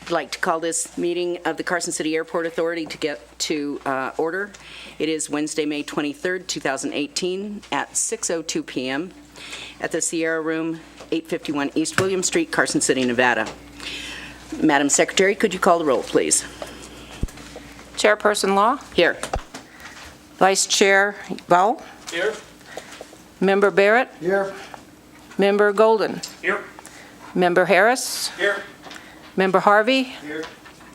I'd like to call this meeting of the Carson City Airport Authority to get to order. It is Wednesday, May 23rd, 2018 at 6:02 p.m. at the Sierra Room, 851 East William Street, Carson City, Nevada. Madam Secretary, could you call the roll, please? Chairperson Law? Here. Vice Chair Vowell? Here. Member Barrett? Here. Member Golden? Here. Member Harris? Here. Member Harvey? Here.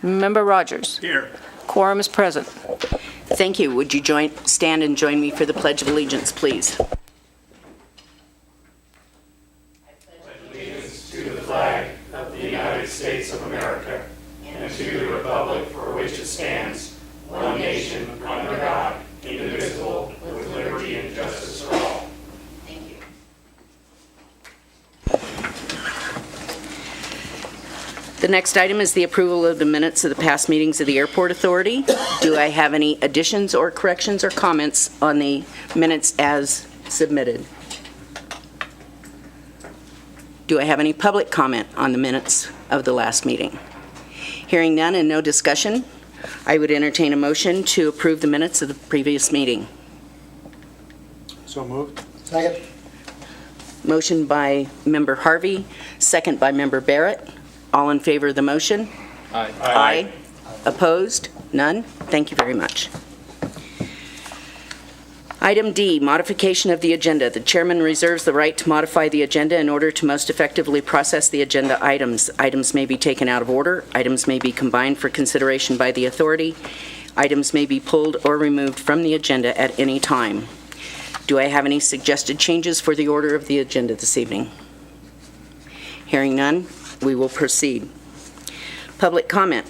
Member Rogers? Here. Quorum is present. Thank you. Would you stand and join me for the Pledge of Allegiance, please? Allegiance to the flag of the United States of America and to the republic for which it stands, one nation, under God, indivisible, with liberty and justice for all. Thank you. The next item is the approval of the minutes of the past meetings of the Airport Authority. Do I have any additions or corrections or comments on the minutes as submitted? Do I have any public comment on the minutes of the last meeting? Hearing none and no discussion, I would entertain a motion to approve the minutes of the previous meeting. So moved. Second. Motion by Member Harvey, second by Member Barrett. All in favor of the motion? Aye. Aye. Opposed? None? Thank you very much. Item D, modification of the agenda. The chairman reserves the right to modify the agenda in order to most effectively process the agenda items. Items may be taken out of order. Items may be combined for consideration by the authority. Items may be pulled or removed from the agenda at any time. Do I have any suggested changes for the order of the agenda this evening? Hearing none, we will proceed. Public comment.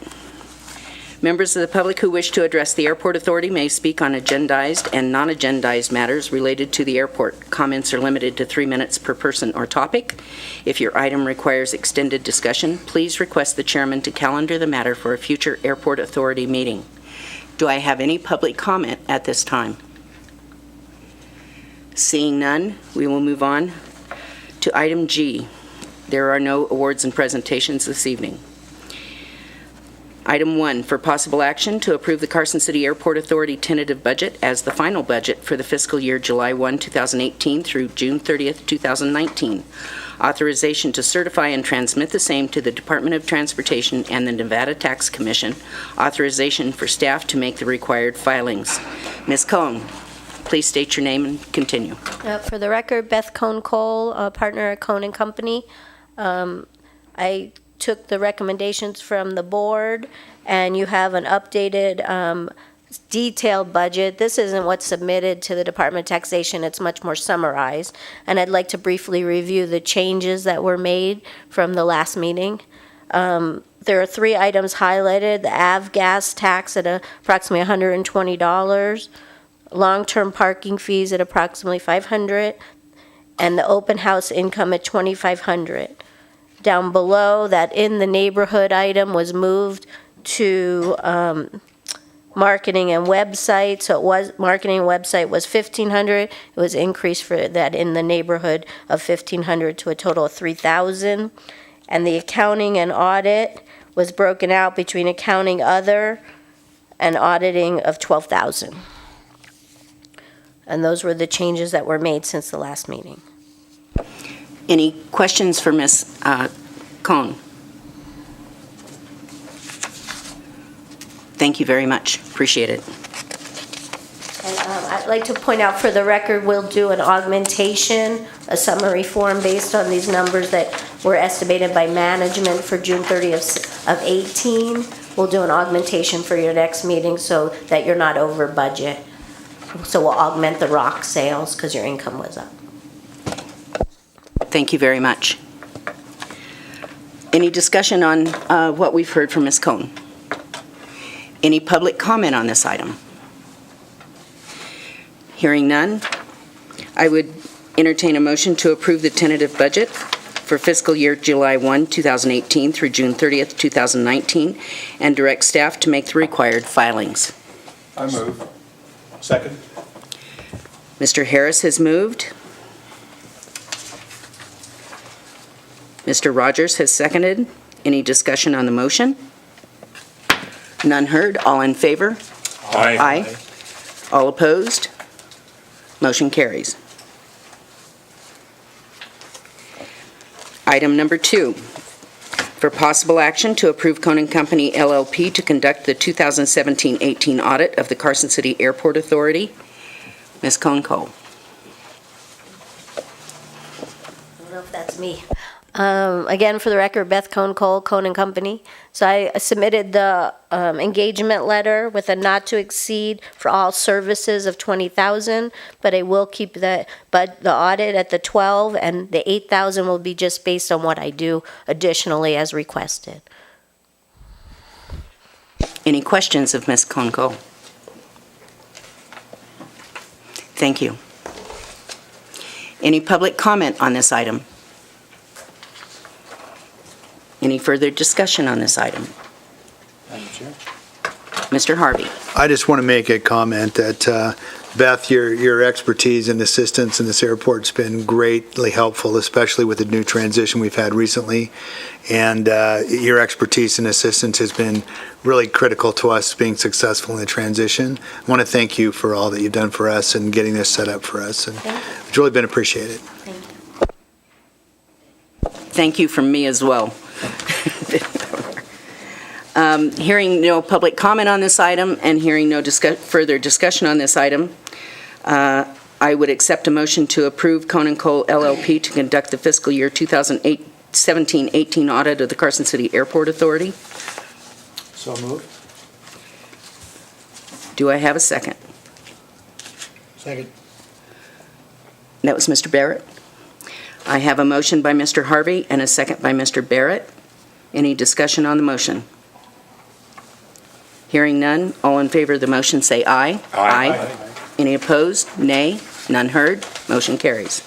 Members of the public who wish to address the Airport Authority may speak on agendized and non-agendized matters related to the airport. Comments are limited to 3 minutes per person or topic. If your item requires extended discussion, please request the chairman to calendar the matter for a future Airport Authority meeting. Do I have any public comment at this time? Seeing none, we will move on to item G. There are no awards and presentations this evening. Item 1, for possible action to approve the Carson City Airport Authority tentative budget as the final budget for the fiscal year July 1, 2018 through June 30th, 2019. Authorization to certify and transmit the same to the Department of Transportation and the Nevada Tax Commission. Authorization for staff to make the required filings. Ms. Cohn, please state your name and continue. For the record, Beth Cohn-Cole, a partner at Cohn & Company. I took the recommendations from the board, and you have an updated detailed budget. This isn't what's submitted to the Department of Taxation. It's much more summarized. And I'd like to briefly review the changes that were made from the last meeting. There are 3 items highlighted: the AV gas tax at approximately $120, long-term parking fees at approximately $500, and the open house income at $2,500. Down below, that in the neighborhood item was moved to marketing and website. So it was, marketing and website was $1,500. It was increased for that in the neighborhood of $1,500 to a total of $3,000. And the accounting and audit was broken out between accounting other and auditing of $12,000. And those were the changes that were made since the last meeting. Any questions for Ms. Cohn? Thank you very much. Appreciate it. And I'd like to point out for the record, we'll do an augmentation, a summary form based on these numbers that were estimated by management for June 30th of 18. We'll do an augmentation for your next meeting so that you're not over budget. So we'll augment the rock sales because your income was up. Thank you very much. Any discussion on what we've heard from Ms. Cohn? Any public comment on this item? Hearing none, I would entertain a motion to approve the tentative budget for fiscal year July 1, 2018 through June 30th, 2019, and direct staff to make the required filings. I move. Second. Mr. Harris has moved. Mr. Rogers has seconded. Any discussion on the motion? None heard. All in favor? Aye. All opposed? Motion carries. Item number 2, for possible action to approve Conan Company LLP to conduct the 2017-18 audit of the Carson City Airport Authority. Ms. Cohn-Cole. I don't know if that's me. Again, for the record, Beth Cohn-Cole, Conan Company. So I submitted the engagement letter with a not to exceed for all services of $20,000, but I will keep the audit at the 12, and the $8,000 will be just based on what I do additionally as requested. Any questions of Ms. Cohn-Cole? Thank you. Any public comment on this item? Any further discussion on this item? Madam Chair. Mr. Harvey. I just want to make a comment that, Beth, your expertise and assistance in this airport's been greatly helpful, especially with the new transition we've had recently. And your expertise and assistance has been really critical to us being successful in the transition. I want to thank you for all that you've done for us and getting this set up for us. And it's really been appreciated. Thank you. Thank you from me as well. Hearing no public comment on this item and hearing no further discussion on this item, I would accept a motion to approve Conan Cole LLP to conduct the fiscal year 2017-18 audit of the Carson City Airport Authority. So moved. Do I have a second? Second. That was Mr. Barrett. I have a motion by Mr. Harvey and a second by Mr. Barrett. Any discussion on the motion? Hearing none, all in favor of the motion say aye. Aye. Any opposed? Nay. None heard. Motion carries.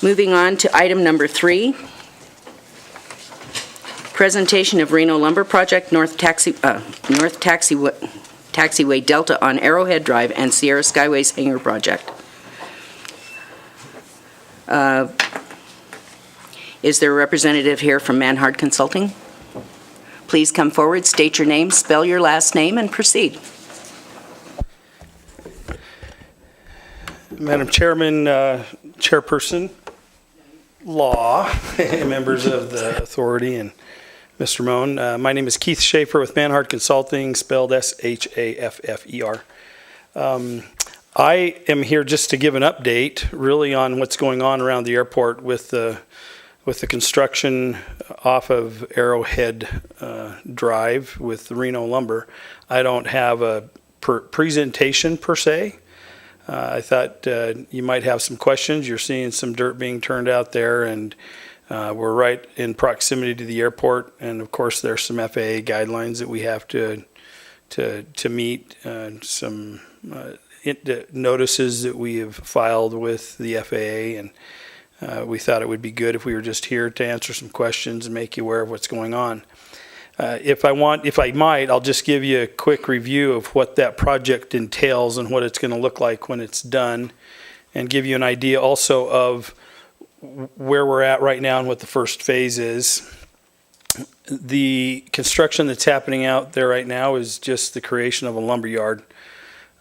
Moving on to item number 3. Presentation of Reno Lumber Project North Taxiway Delta on Arrowhead Drive and Sierra Skyways Hangar Project. Is there a representative here from Manhard Consulting? Please come forward, state your name, spell your last name, and proceed. Madam Chairman, Chairperson, Law, members of the authority, and Mr. Moan. My name is Keith Schaefer with Manhard Consulting, spelled S-H-A-F-F-E-R. I am here just to give an update, really, on what's going on around the airport with the construction off of Arrowhead Drive with the Reno Lumber. I don't have a presentation per se. I thought you might have some questions. You're seeing some dirt being turned out there, and we're right in proximity to the airport. And of course, there's some FAA guidelines that we have to meet, some notices that we have filed with the FAA, and we thought it would be good if we were just here to answer some questions and make you aware of what's going on. If I might, I'll just give you a quick review of what that project entails and what it's going to look like when it's done, and give you an idea also of where we're at right now and what the first phase is. The construction that's happening out there right now is just the creation of a lumber yard,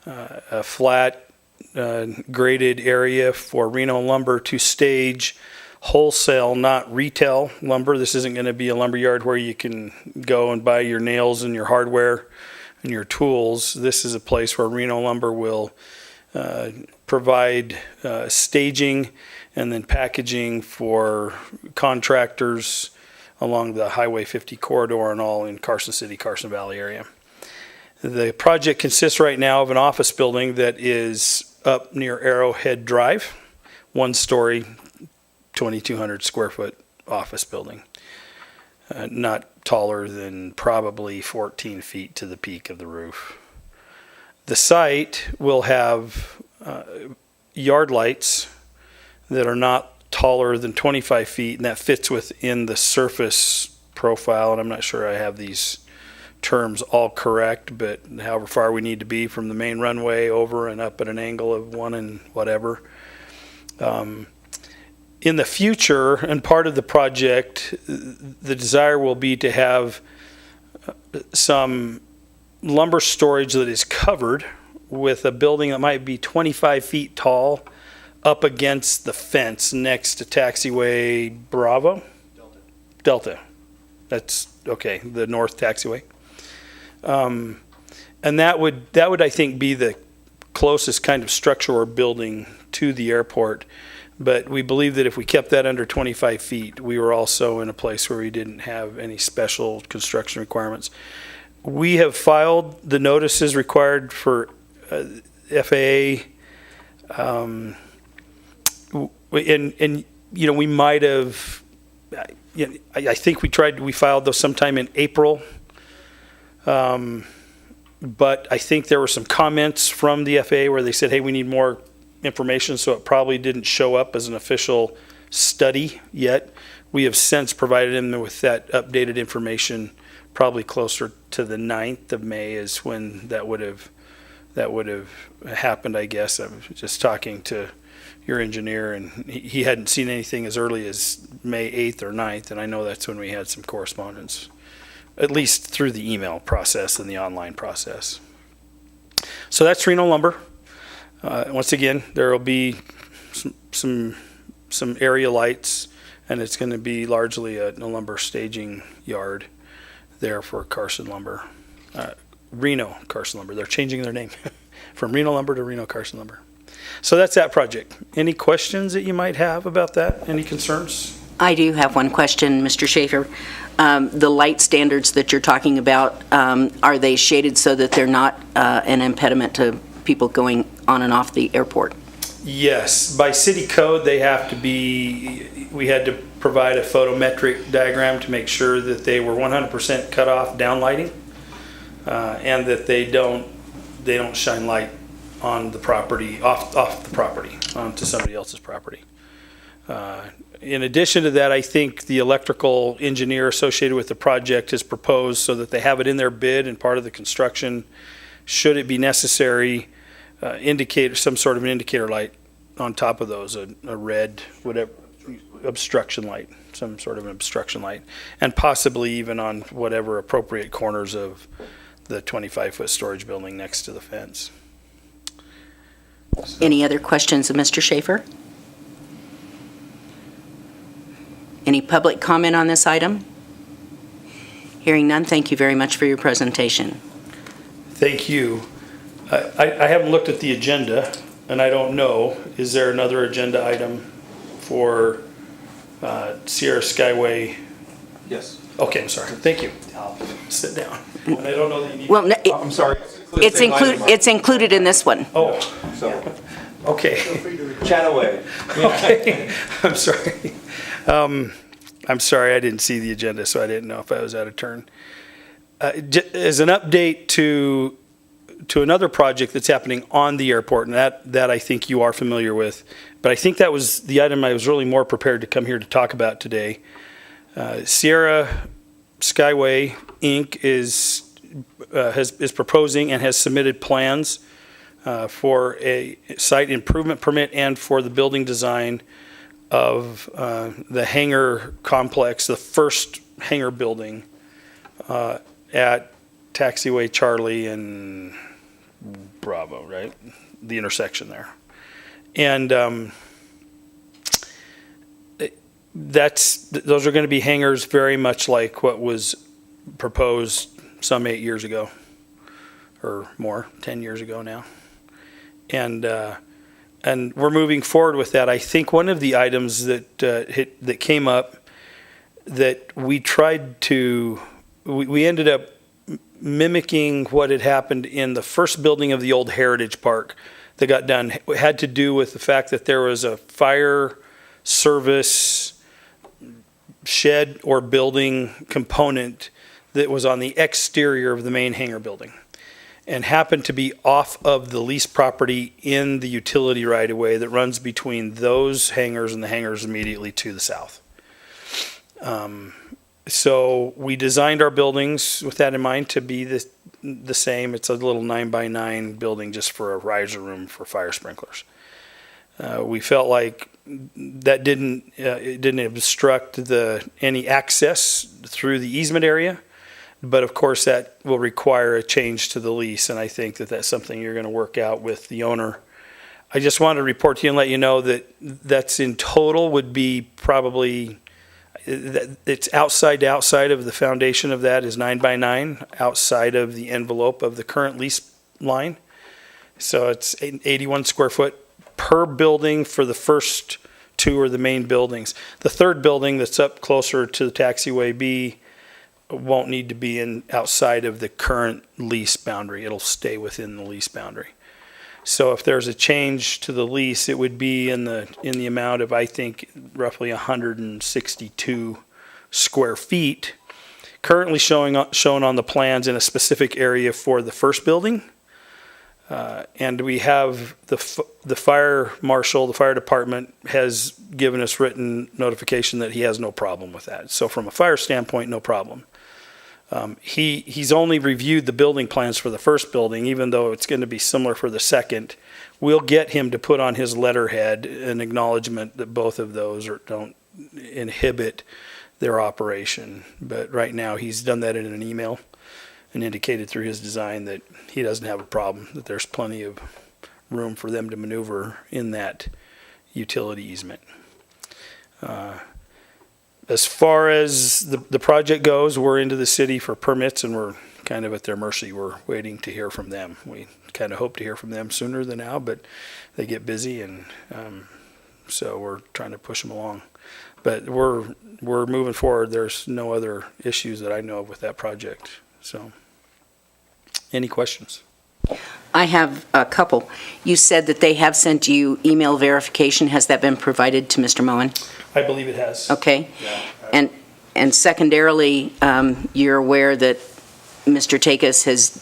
a flat, graded area for Reno Lumber to stage wholesale, not retail lumber. This isn't going to be a lumber yard where you can go and buy your nails and your hardware and your tools. This is a place where Reno Lumber will provide staging and then packaging for contractors along the Highway 50 corridor and all in Carson City, Carson Valley area. The project consists right now of an office building that is up near Arrowhead Drive, one-story, 2,200 square foot office building, not taller than probably 14 feet to the peak of the roof. The site will have yard lights that are not taller than 25 feet, and that fits within the surface profile, and I'm not sure I have these terms all correct, but however far we need to be from the main runway over and up at an angle of 1 and whatever. In the future, and part of the project, the desire will be to have some lumber storage that is covered with a building that might be 25 feet tall up against the fence next to taxiway Bravo? Delta. That's, okay, the north taxiway. And that would, I think, be the closest kind of structure or building to the airport. But we believe that if we kept that under 25 feet, we were also in a place where we didn't have any special construction requirements. We have filed the notices required for FAA, and you know, we might have, I think we filed those sometime in April. But I think there were some comments from the FAA where they said, hey, we need more information, so it probably didn't show up as an official study yet. We have since provided them with that updated information, probably closer to the 9th of May is when that would have happened, I guess. I was just talking to your engineer, and he hadn't seen anything as early as May 8th or 9th, and I know that's when we had some correspondence, at least through the email process and the online process. So that's Reno Lumber. Once again, there will be some area lights, and it's going to be largely a lumber staging yard there for Carson Lumber. Reno Carson Lumber. They're changing their name from Reno Lumber to Reno Carson Lumber. So that's that project. Any questions that you might have about that? Any concerns? I do have one question, Mr. Schaefer. The light standards that you're talking about, are they shaded so that they're not an impediment to people going on and off the airport? Yes. By city code, they have to be, we had to provide a photometric diagram to make sure that they were 100% cut off downlighting, and that they don't shine light on the property, off the property, onto somebody else's property. In addition to that, I think the electrical engineer associated with the project has proposed so that they have it in their bid and part of the construction, should it be necessary, indicate some sort of an indicator light on top of those, a red, whatever, obstruction light, some sort of an obstruction light, and possibly even on whatever appropriate corners of the 25-foot storage building next to the fence. Any other questions of Mr. Schaefer? Any public comment on this item? Hearing none, thank you very much for your presentation. Thank you. I haven't looked at the agenda, and I don't know, is there another agenda item for Sierra Skyway Yes. Okay, I'm sorry. Thank you. I'll sit down. And I don't know that you need. Well, no, I'm sorry. it's included in this one. Oh, So, okay. chat away. Okay. I'm sorry. I'm sorry, I didn't see the agenda, so I didn't know if I was out of turn. As an update to another project that's happening on the airport, and that I think you are familiar with, but I think that was the item I was really more prepared to come here to talk about today. Sierra Skyway Inc. is proposing and has submitted plans for a site improvement permit and for the building design of the hangar complex, the first hangar building at Taxiway Charlie and Bravo, right? The intersection there. And those are going to be hangars very much like what was proposed some 8 years ago or more, 10 years ago now. And we're moving forward with that. I think one of the items that came up that we tried to, we ended up mimicking what had happened in the first building of the old Heritage Park that got done. It had to do with the fact that there was a fire service shed or building component that was on the exterior of the main hangar building and happened to be off of the leased property in the utility right-of-way that runs between those hangars and the hangars immediately to the south. So we designed our buildings with that in mind to be the same. It's a little 9x9 building just for a riser room for fire sprinklers. We felt like that it didn't obstruct any access through the easement area, but of course that will require a change to the lease, and I think that that's something you're going to work out with the owner. I just wanted to report to you and let you know that that's in total would be probably, it's outside to outside of the foundation of that is 9x9, outside of the envelope of the current lease line. So it's 81 square foot per building for the first two are the main buildings. The third building that's up closer to the Taxiway B won't need to be outside of the current lease boundary. It'll stay within the lease boundary. So if there's a change to the lease, it would be in the amount of, I think, roughly 162 square feet, currently shown on the plans in a specific area for the first building. And we have the fire marshal, the fire department has given us written notification that he has no problem with that. So from a fire standpoint, no problem. He's only reviewed the building plans for the first building, even though it's going to be similar for the second. We'll get him to put on his letterhead an acknowledgement that both of those don't inhibit their operation. But right now, he's done that in an email and indicated through his design that he doesn't have a problem, that there's plenty of room for them to maneuver in that utility easement. As far as the project goes, we're into the city for permits and we're kind of at their mercy. We're waiting to hear from them. We kind of hope to hear from them sooner than now, but they get busy and so we're trying to push them along. But we're moving forward. There's no other issues that I know of with that project. So, any questions? I have a couple. You said that they have sent you email verification. Has that been provided to Mr. Moen? I believe it has. Okay. And secondarily, you're aware that Mr. Takis has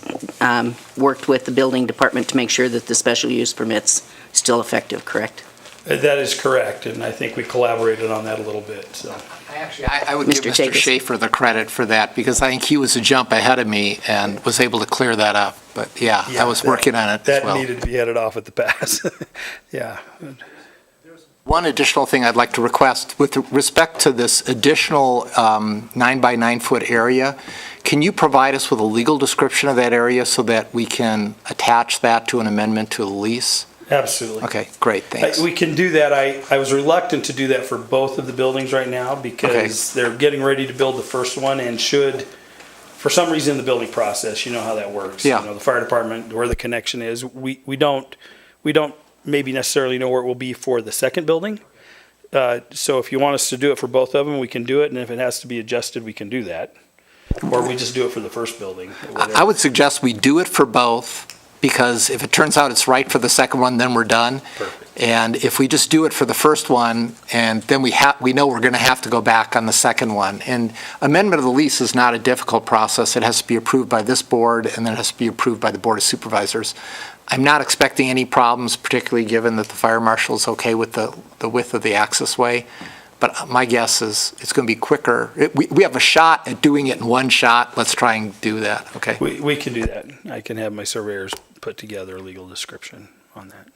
worked with the building department to make sure that the special use permit's still effective, correct? That is correct, and I think we collaborated on that a little bit, so. I would give Mr. Mr. Takis. Schaefer the credit for that, because I think he was a jump ahead of me and was able to clear that up. But yeah, I was working on it as well. That needed to be headed off at the pass. Yeah. One additional thing I'd like to request, with respect to this additional 9 by 9 foot area, can you provide us with a legal description of that area so that we can attach that to an amendment to a lease? Absolutely. Okay, great, thanks. We can do that. I was reluctant to do that for both of the buildings right now because they're getting ready to build the first one and should, for some reason in the building process, you know how that works. Yeah. You know, the fire department, where the connection is, we don't maybe necessarily know where it will be for the second building. So if you want us to do it for both of them, we can do it, and if it has to be adjusted, we can do that. Or we just do it for the first building. I would suggest we do it for both, because if it turns out it's right for the second one, then we're done. Perfect. And if we just do it for the first one, and then we know we're going to have to go back on the second one. And amendment of the lease is not a difficult process. It has to be approved by this board, and then it has to be approved by the Board of Supervisors. I'm not expecting any problems, particularly given that the fire marshal is okay with the width of the access way. But my guess is it's going to be quicker. We have a shot at doing it in one shot. Let's try and do that, okay? We can do that. I can have my surveyors put together a legal description on that.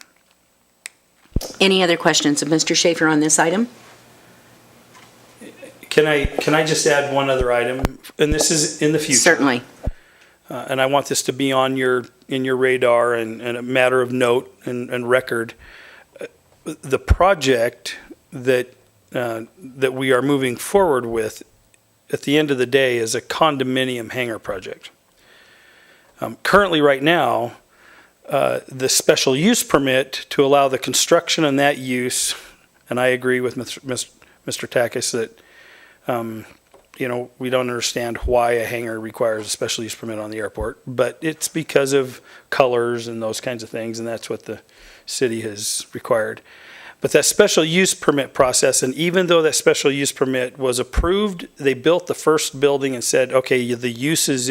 Any other questions of Mr. Schaefer on this item? Can I just add one other item? And this is in the future. Certainly. And I want this to be on in your radar and a matter of note and record. The project that we are moving forward with, at the end of the day, is a condominium hangar project. Currently, right now, the special use permit to allow the construction and that use, and I agree with Mr. Takis that, we don't understand why a hangar requires a special use permit on the airport, but it's because of colors and those kinds of things, and that's what the city has required. But that special use permit process, and even though that special use permit was approved, they built the first building and said, okay, the use has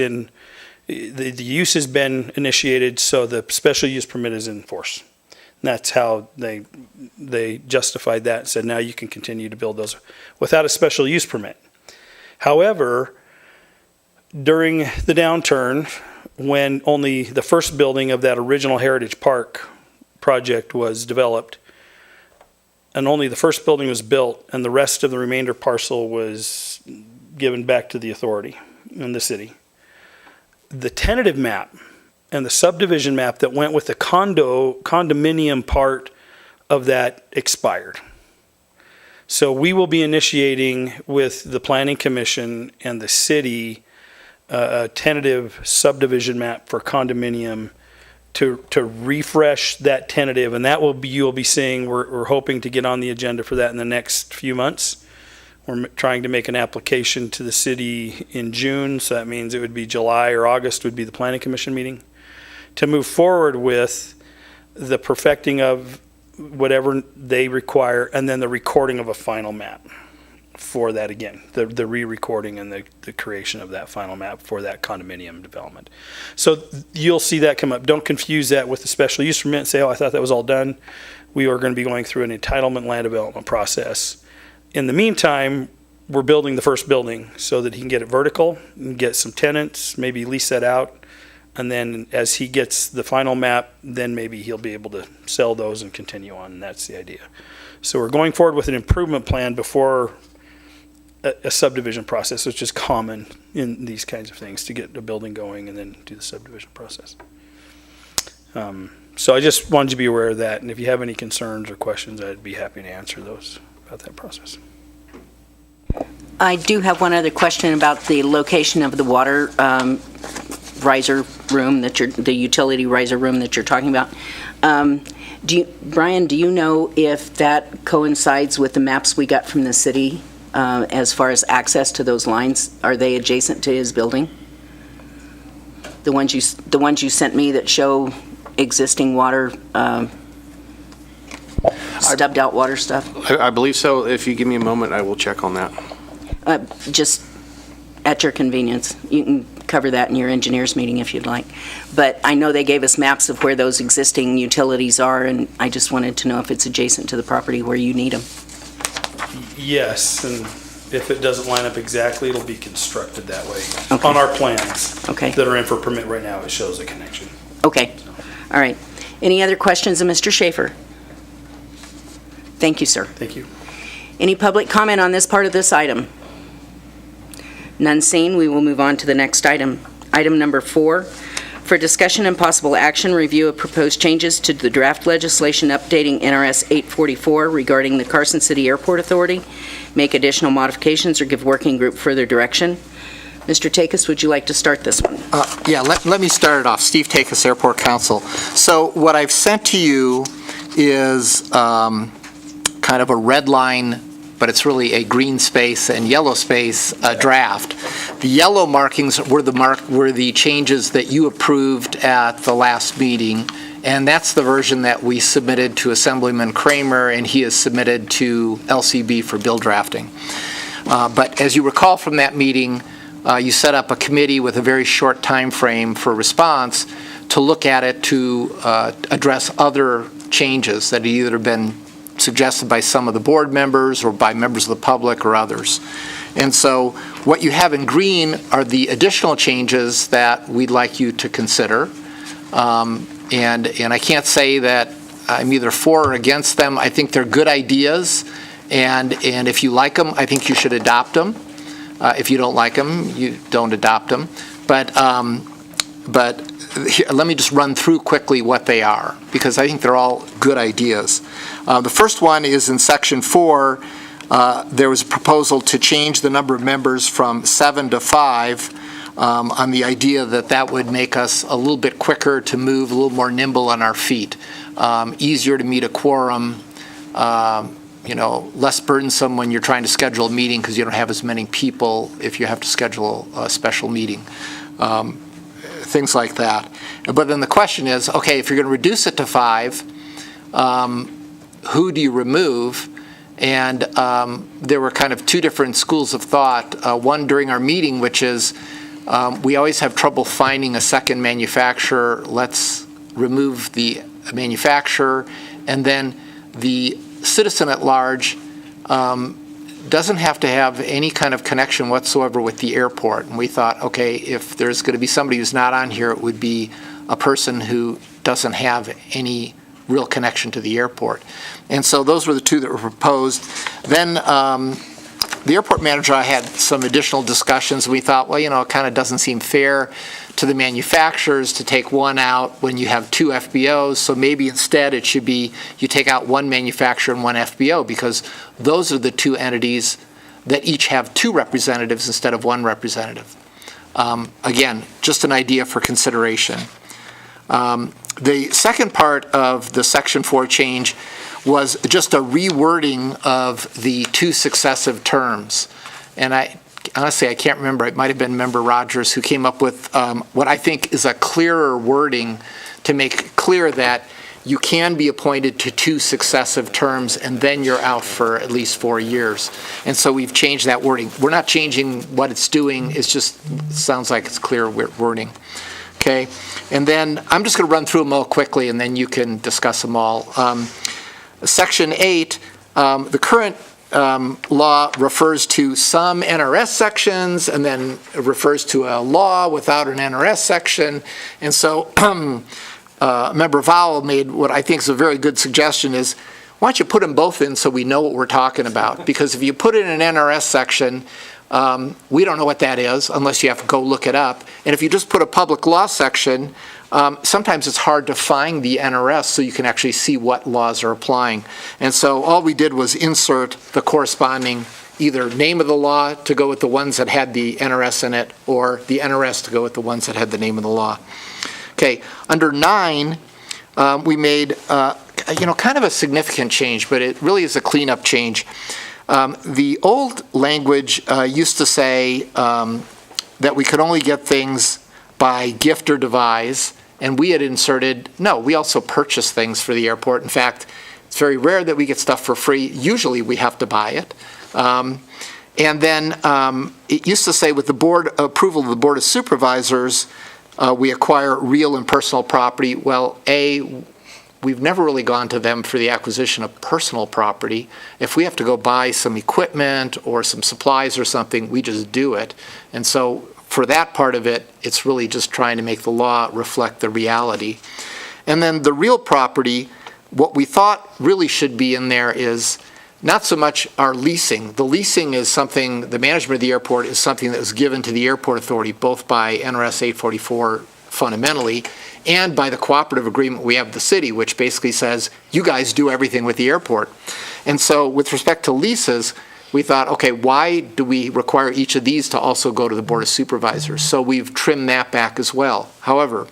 been initiated, so the special use permit is in force. And that's how they justified that and said, now you can continue to build those without a special use permit. However, during the downturn, when only the first building of that original Heritage Park project was developed, and only the first building was built, and the rest of the remainder parcel was given back to the authority in the city, the tentative map and the subdivision map that went with the condominium part of that expired. So we will be initiating with the Planning Commission and the city a tentative subdivision map for condominium to refresh that tentative, and that you'll be seeing. We're hoping to get on the agenda for that in the next few months. We're trying to make an application to the city in June, so that means it would be July or August would be the Planning Commission meeting, to move forward with the perfecting of whatever they require, and then the recording of a final map for that again, the re-recording and the creation of that final map for that condominium development. So you'll see that come up. Don't confuse that with the special use permit and say, oh, I thought that was all done. We are going to be going through an entitlement land development process. In the meantime, we're building the first building so that he can get it vertical and get some tenants, maybe lease that out. And then as he gets the final map, then maybe he'll be able to sell those and continue on, and that's the idea. So we're going forward with an improvement plan before a subdivision process, which is common in these kinds of things, to get a building going and then do the subdivision process. So I just wanted you to be aware of that, and if you have any concerns or questions, I'd be happy to answer those about that process. I do have one other question about the location of the water riser room the utility riser room that you're talking about. Brian, do you know if that coincides with the maps we got from the city as far as access to those lines? Are they adjacent to his building? The ones you sent me that show existing water, stubbed out water stuff? I believe so. If you give me a moment, I will check on that. Just at your convenience. You can cover that in your engineers meeting if you'd like. But I know they gave us maps of where those existing utilities are, and I just wanted to know if it's adjacent to the property where you need them. Yes, and if it doesn't line up exactly, it'll be constructed that way. Okay. On our plans Okay. that are in for permit right now, it shows a connection. Okay. All right. Any other questions of Mr. Schaefer? Thank you, sir. Thank you. Any public comment on this part of this item? None seen. We will move on to the next item. Item number 4, for discussion and possible action, review of proposed changes to the draft legislation updating NRS 844 regarding the Carson City Airport Authority, make additional modifications, or give working group further direction. Mr. Takis, would you like to start this one? Yeah, let me start it off. Steve Takis, Airport Council. So what I've sent to you is kind kind of a red line, but it's really a green space and yellow space draft. The yellow markings were the changes that you approved at the last meeting, and that's the version that we submitted to Assemblyman Kramer, and he has submitted to LCB for bill drafting. But as you recall from that meeting, you set up a committee with a very short time frame for response to look at it to address other changes that had either been suggested by some of the board members or by members of the public or others. And so what you have in green are the additional changes that we'd like you to consider. And I can't say that I'm either for or against them. I think they're good ideas, and if you like them, I think you should adopt them. If you don't like them, you don't adopt them. But here, let me just run through quickly what they are, because I think they're all good ideas. The first one is in Section 4. There was a proposal to change the number of members from 7 to 5 on the idea that that would make us a little bit quicker to move, a little more nimble on our feet, easier to meet a quorum, less burdensome when you're trying to schedule a meeting because you don't have as many people if you have to schedule a special meeting. Things like that. But then the question is, okay, if you're going to reduce it to 5, who do you remove? And there were kind of two different schools of thought. One during our meeting, which is we always have trouble finding a second manufacturer. Let's remove the manufacturer. And then the citizen at large doesn't have to have any kind of connection whatsoever with the airport. And we thought, okay, if there's going to be somebody who's not on here, it would be a person who doesn't have any real connection to the airport. And so those were the two that were proposed. Then the airport manager and I had some additional discussions. We thought, well, it kind of doesn't seem fair to the manufacturers to take one out when you have two FBOs, so maybe instead it should be you take out one manufacturer and one FBO, because those are the two entities that each have two representatives instead of one representative. Again, just an idea for consideration. The second part of the Section 4 change was just a rewording of the two successive terms. And honestly, I can't remember. It might have been Member Rogers who came up with what I think is a clearer wording to make clear that you can be appointed to two successive terms and then you're out for at least 4 years. And so we've changed that wording. We're not changing what it's doing. It sounds like it's clear wording. Okay, and then I'm just going to run through them all quickly and then you can discuss them all. Section 8, the current law refers to some NRS sections and then refers to a law without an NRS section. And so Member Vowell made what I think is a very good suggestion is, why don't you put them both in so we know what we're talking about? Because if you put it in an NRS section, we don't know what that is unless you have to go look it up. And if you just put a public law section, sometimes it's hard to find the NRS so you can actually see what laws are applying. And so all we did was insert the corresponding either name of the law to go with the ones that had the NRS in it, or the NRS to go with the ones that had the name of the law. Okay, under 9, we made kind of a significant change, but it really is a cleanup change. The old language used to say that we could only get things by gift or devise, and we had inserted, no, we also purchase things for the airport. In fact, it's very rare that we get stuff for free. Usually we have to buy it. And then it used to say with the board approval of the Board of Supervisors, we acquire real and personal property. Well, we've never really gone to them for the acquisition of personal property. If we have to go buy some equipment or some supplies or something, we just do it. And so for that part of it, it's really just trying to make the law reflect the reality. And then the real property, what we thought really should be in there is not so much our leasing. The leasing is something, the management of the airport is something that was given to the airport authority, both by NRS 844 fundamentally, and by the cooperative agreement we have with the city, which basically says, you guys do everything with the airport. And so with respect to leases, we thought, okay, why do we require each of these to also go to the Board of Supervisors? So we've trimmed that back as well. However,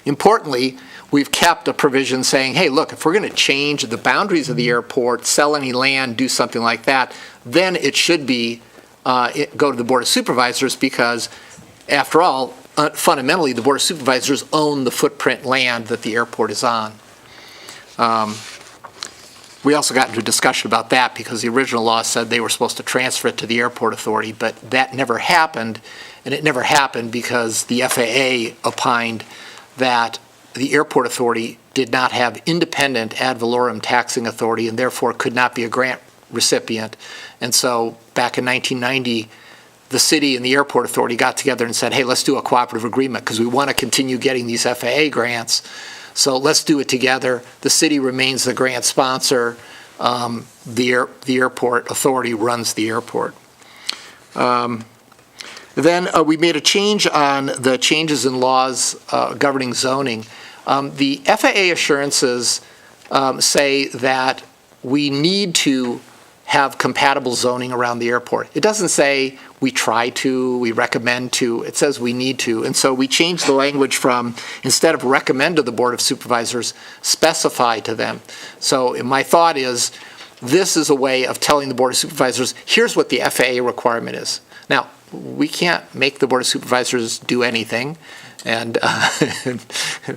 importantly, we've kept a provision saying, hey, look, if we're going to change the boundaries of the airport, sell any land, do something like that, then it should be go to the Board of Supervisors, because after all, fundamentally, the Board of Supervisors own the footprint land that the airport is on. We also got into a discussion about that because the original law said they were supposed to transfer it to the airport authority, but that never happened, and it never happened because the FAA opined that the airport authority did not have independent ad valorem taxing authority and therefore could not be a grant recipient. And so back in 1990, the city and the airport authority got together and said, hey, let's do a cooperative agreement because we want to continue getting these FAA grants. So let's do it together. The city remains the grant sponsor. The airport authority runs the airport. Then we made a change on the changes in laws governing zoning. The FAA assurances say that we need to have compatible zoning around the airport. It doesn't say we try to, we recommend to, it says we need to. And so we changed the language from, instead of recommend to the Board of Supervisors, specify to them. So my thought is, this is a way of telling the Board of Supervisors, here's what the FAA requirement is. Now, we can't make the Board of Supervisors do anything. And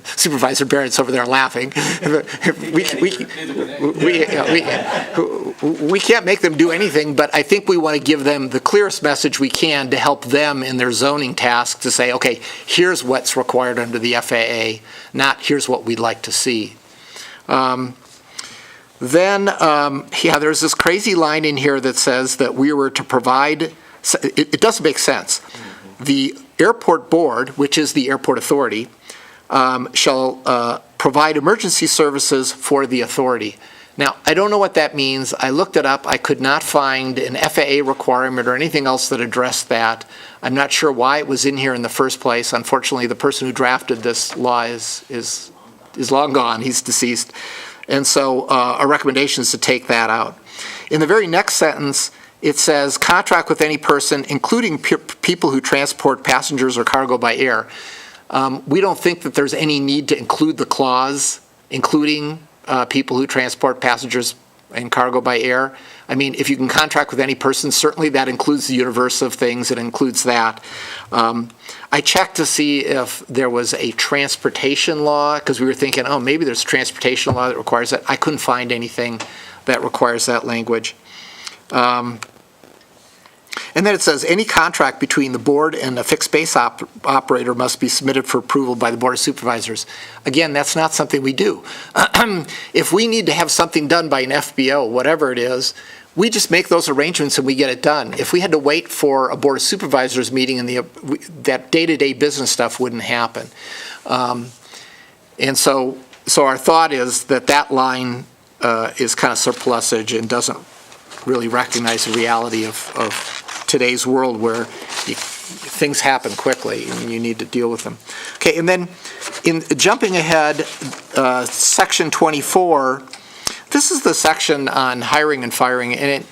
Supervisor Barrett's over there laughing. We can't make them do anything, but I think we want to give them the clearest message we can to help them in their zoning task to say, okay, here's what's required under the FAA, not here's what we'd like to see. There's this crazy line in here that says that we were to provide, it doesn't make sense. The airport board, which is the airport authority, shall provide emergency services for the authority. Now, I don't know what that means. I looked it up. I could not find an FAA requirement or anything else that addressed that. I'm not sure why it was in here in the first place. Unfortunately, the person who drafted this law is long gone. He's deceased. And so our recommendation is to take that out. In the very next sentence, it says, contract with any person, including people who transport passengers or cargo by air. We don't think that there's any need to include the clause, including people who transport passengers and cargo by air. I mean, if you can contract with any person, certainly that includes the universe of things. It includes that. I checked to see if there was a transportation law, because we were thinking, oh, maybe there's a transportation law that requires that. I couldn't find anything that requires that language. And then it says, any contract between the board and a fixed base operator must be submitted for approval by the Board of Supervisors. Again, that's not something we do. If we need to have something done by an FBO, whatever it is, we just make those arrangements and we get it done. If we had to wait for a Board of Supervisors meeting, and that day-to-day business stuff wouldn't happen. And so our thought is that line is kind of surplusage and doesn't really recognize the reality of today's world where things happen quickly and you need to deal with them. Okay, and then in jumping ahead, section 24, this is the section on hiring and firing, and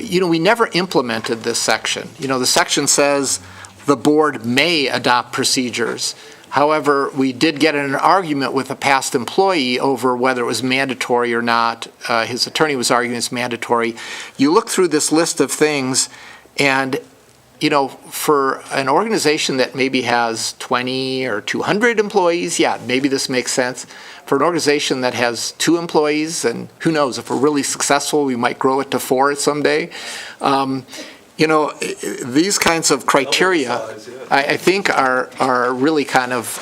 we never implemented this section. The section says the board may adopt procedures. However, we did get in an argument with a past employee over whether it was mandatory or not. His attorney was arguing it's mandatory. You look through this list of things, and for an organization that maybe has 20 or 200 employees, yeah, maybe this makes sense. For an organization that has 2 employees, and who knows, if we're really successful, we might grow it to 4 someday. These kinds of criteria, I think, are really kind of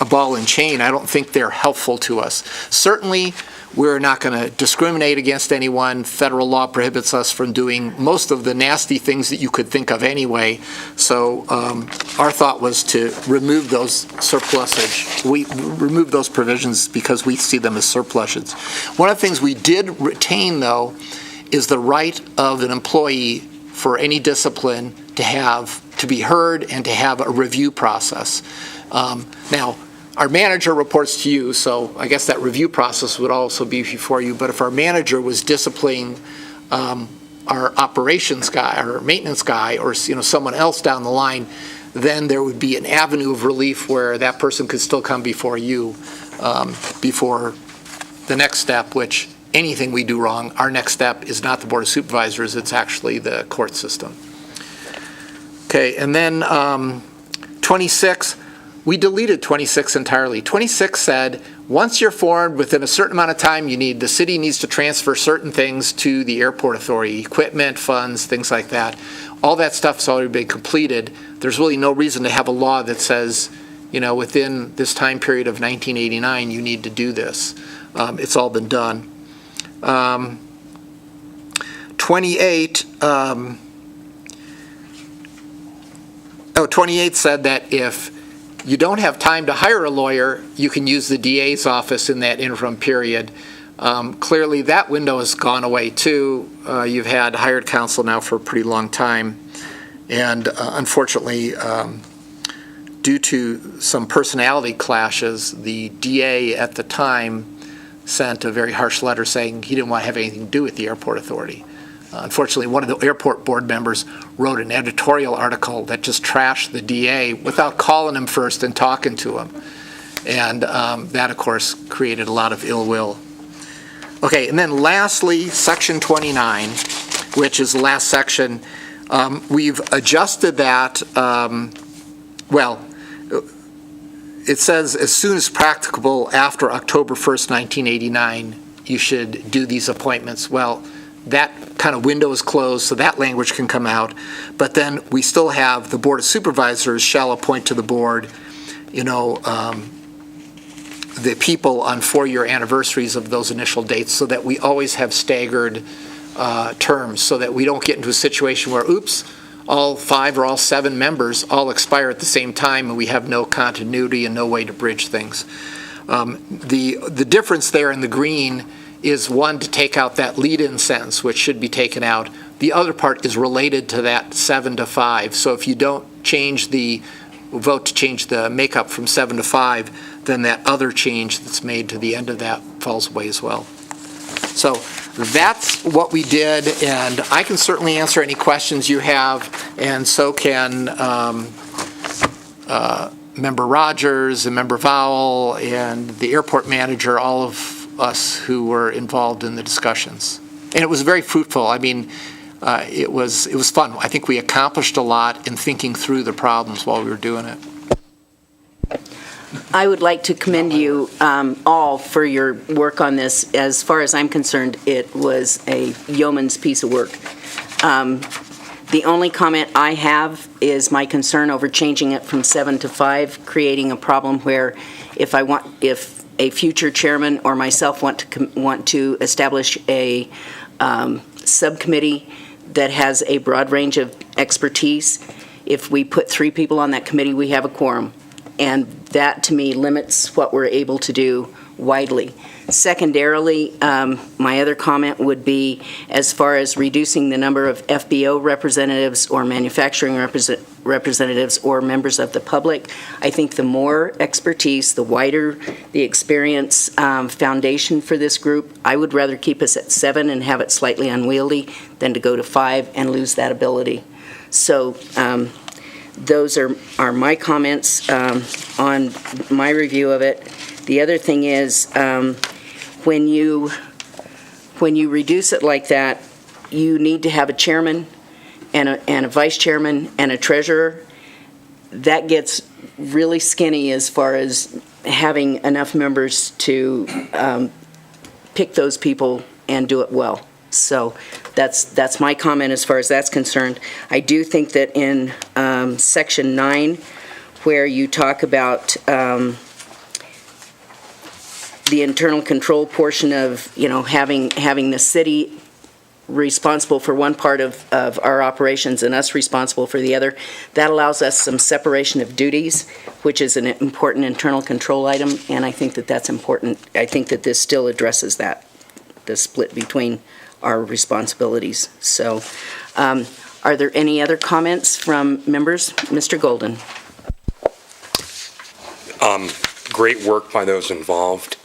a ball and chain. I don't think they're helpful to us. Certainly, we're not going to discriminate against anyone. Federal law prohibits us from doing most of the nasty things that you could think of anyway. So our thought was to remove those surplusage. We remove those provisions because we see them as surpluses. One of the things we did retain, though, is the right of an employee for any discipline to be heard and to have a review process. Now, our manager reports to you, so I guess that review process would also be before you, but if our manager was disciplining our operations guy, our maintenance guy, or someone else down the line, then there would be an avenue of relief where that person could still come before you, before the next step, which anything we do wrong, our next step is not the Board of Supervisors, it's actually the court system. Okay, and then 26, we deleted 26 entirely. 26 said, once you're formed, within a certain amount of time, the city needs to transfer certain things to the airport authority, equipment, funds, things like that. All that stuff's already been completed. There's really no reason to have a law that says, within this time period of 1989, you need to do this. It's all been done. 28, 28 said that if you don't have time to hire a lawyer, you can use the DA's office in that interim period. Clearly, that window has gone away, too. You've had hired counsel now for a pretty long time. And unfortunately, due to some personality clashes, the DA at the time sent a very harsh letter saying he didn't want to have anything to do with the airport authority. Unfortunately, one of the airport board members wrote an editorial article that just trashed the DA without calling him first and talking to him. And that, of course, created a lot of ill will. Okay, and then lastly, Section 29, which is the last section, we've adjusted that, it says as soon as practicable after October 1st, 1989, you should do these appointments. Well, that kind of window is closed, so that language can come out. But then we still have the Board of Supervisors shall appoint to the board, the people on 4-year anniversaries of those initial dates, so that we always have staggered terms, so that we don't get into a situation where, oops, all 5 or all 7 members all expire at the same time and we have no continuity and no way to bridge things. The difference there in the green is, one, to take out that lead-in sentence, which should be taken out. The other part is related to that 7 to 5. So if you don't vote to change the makeup from 7 to 5, then that other change that's made to the end of that falls away as well. So that's what we did, and I can certainly answer any questions you have, and so can Member Rogers and Member Vowell and the airport manager, all of us who were involved in the discussions. And it was very fruitful. I mean, it was fun. I think we accomplished a lot in thinking through the problems while we were doing it. I would like to commend you all for your work on this. As far as I'm concerned, it was a yeoman's piece of work. The only comment I have is my concern over changing it from 7 to 5, creating a problem where if a future chairman or myself want to establish a subcommittee that has a broad range of expertise, if we put 3 people on that committee, we have a quorum. And that, to me, limits what we're able to do widely. Secondarily, my other comment would be, as far as reducing the number of FBO representatives or manufacturing representatives or members of the public, I think the more expertise, the wider the experience foundation for this group, I would rather keep us at 7 and have it slightly unwieldy than to go to 5 and lose that ability. So those are my comments on my review of it. The other thing is, when you reduce it like that, you need to have a chairman and a vice chairman and a treasurer. That gets really skinny as far as having enough members to pick those people and do it well. So that's my comment as far as that's concerned. I do think that in Section 9, where you talk about the internal control portion of, having the city responsible for one part of our operations and us responsible for the other, that allows us some separation of duties, which is an important internal control item, and I think that that's important. I think that this still addresses that, the split between our responsibilities. So, are there any other comments from members? Mr. Golden. Great work by those involved.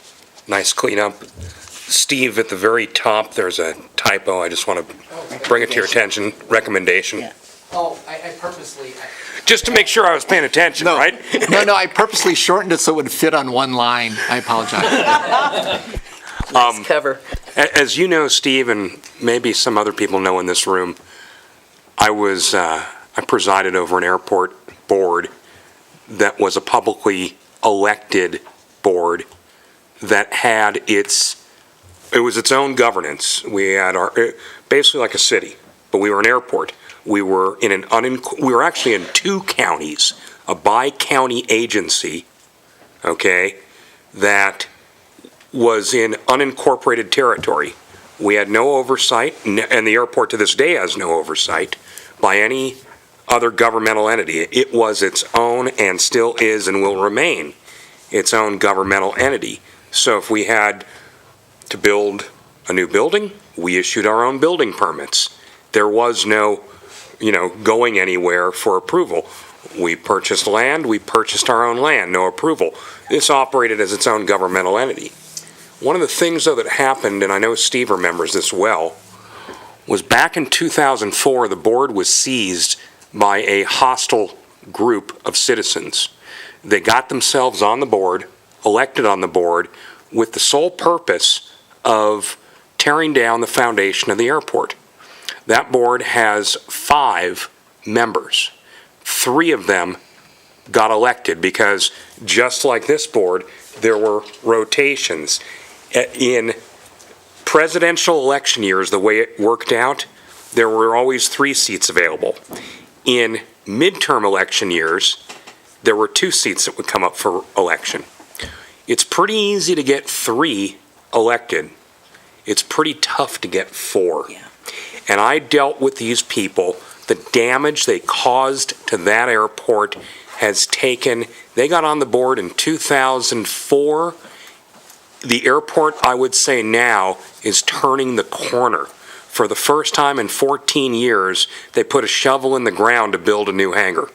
Nice cleanup. Steve, at the very top, there's a typo. I just want to bring it to your attention. Recommendation. Yeah. Oh, I purposely, Just to make sure I was paying attention, No. right? no, I purposely shortened it so it would fit on one line. I apologize. Nice cover. As you know, Steve, and maybe some other people know in this room, I presided over an airport board that was a publicly elected board that had it was its own governance. We had basically like a city, but we were an airport. We were we were actually in 2 counties, a bi-county agency, okay, that was in unincorporated territory. We had no oversight, and the airport to this day has no oversight by any other governmental entity. It was its own and still is and will remain its own governmental entity. So if we had to build a new building, we issued our own building permits. There was no, going anywhere for approval. We purchased land, we purchased our own land, no approval. This operated as its own governmental entity. One of the things, though, that happened, and I know Steve remembers this well, was back in 2004, the board was seized by a hostile group of citizens. They got themselves on the board, elected on the board, with the sole purpose of tearing down the foundation of the airport. That board has 5 members. 3 of them got elected because, just like this board, there were rotations. In presidential election years, the way it worked out, there were always 3 seats available. In midterm election years, there were 2 seats that would come up for election. It's pretty easy to get 3 elected. It's pretty tough to get 4. Yeah. And I dealt with these people. The damage they caused to that airport has taken, they got on the board in 2004. The airport, I would say now, is turning the corner. For the first time in 14 years, they put a shovel in the ground to build a new hangar.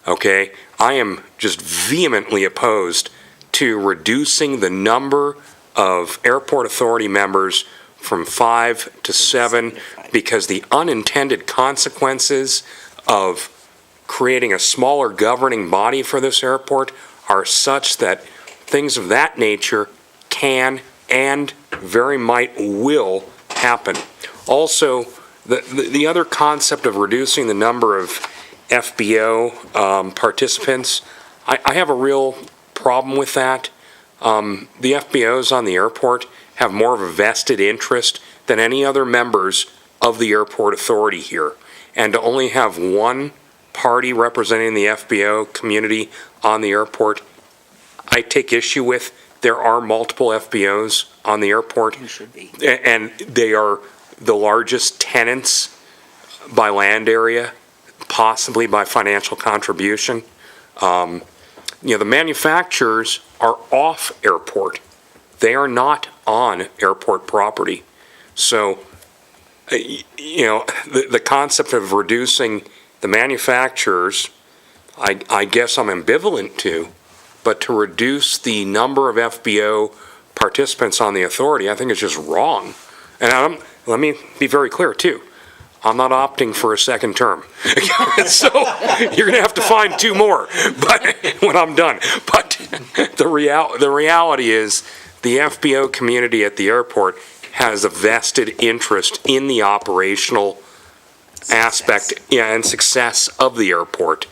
Okay? I am just vehemently opposed to reducing the number of airport authority members from 5 to 7 because the unintended consequences of creating a smaller governing body for this airport are such that things of that nature can and very might will happen. Also, the other concept of reducing the number of FBO participants, I have a real problem with that. The FBOs on the airport have more of a vested interest than any other members of the airport authority here. And to only have one party representing the FBO community on the airport, I take issue with. There are multiple FBOs on the airport, and they are the largest tenants by land area, possibly by financial contribution. The manufacturers are off airport. They are not on airport property. So, the concept of reducing the manufacturers, I guess I'm ambivalent to, but to reduce the number of FBO participants on the authority, I think it's just wrong. And let me be very clear, too. I'm not opting for a second term. So you're going to have to find 2 more but when I'm done. But the reality is the FBO community at the airport has a vested interest in the operational aspect and success of the airport,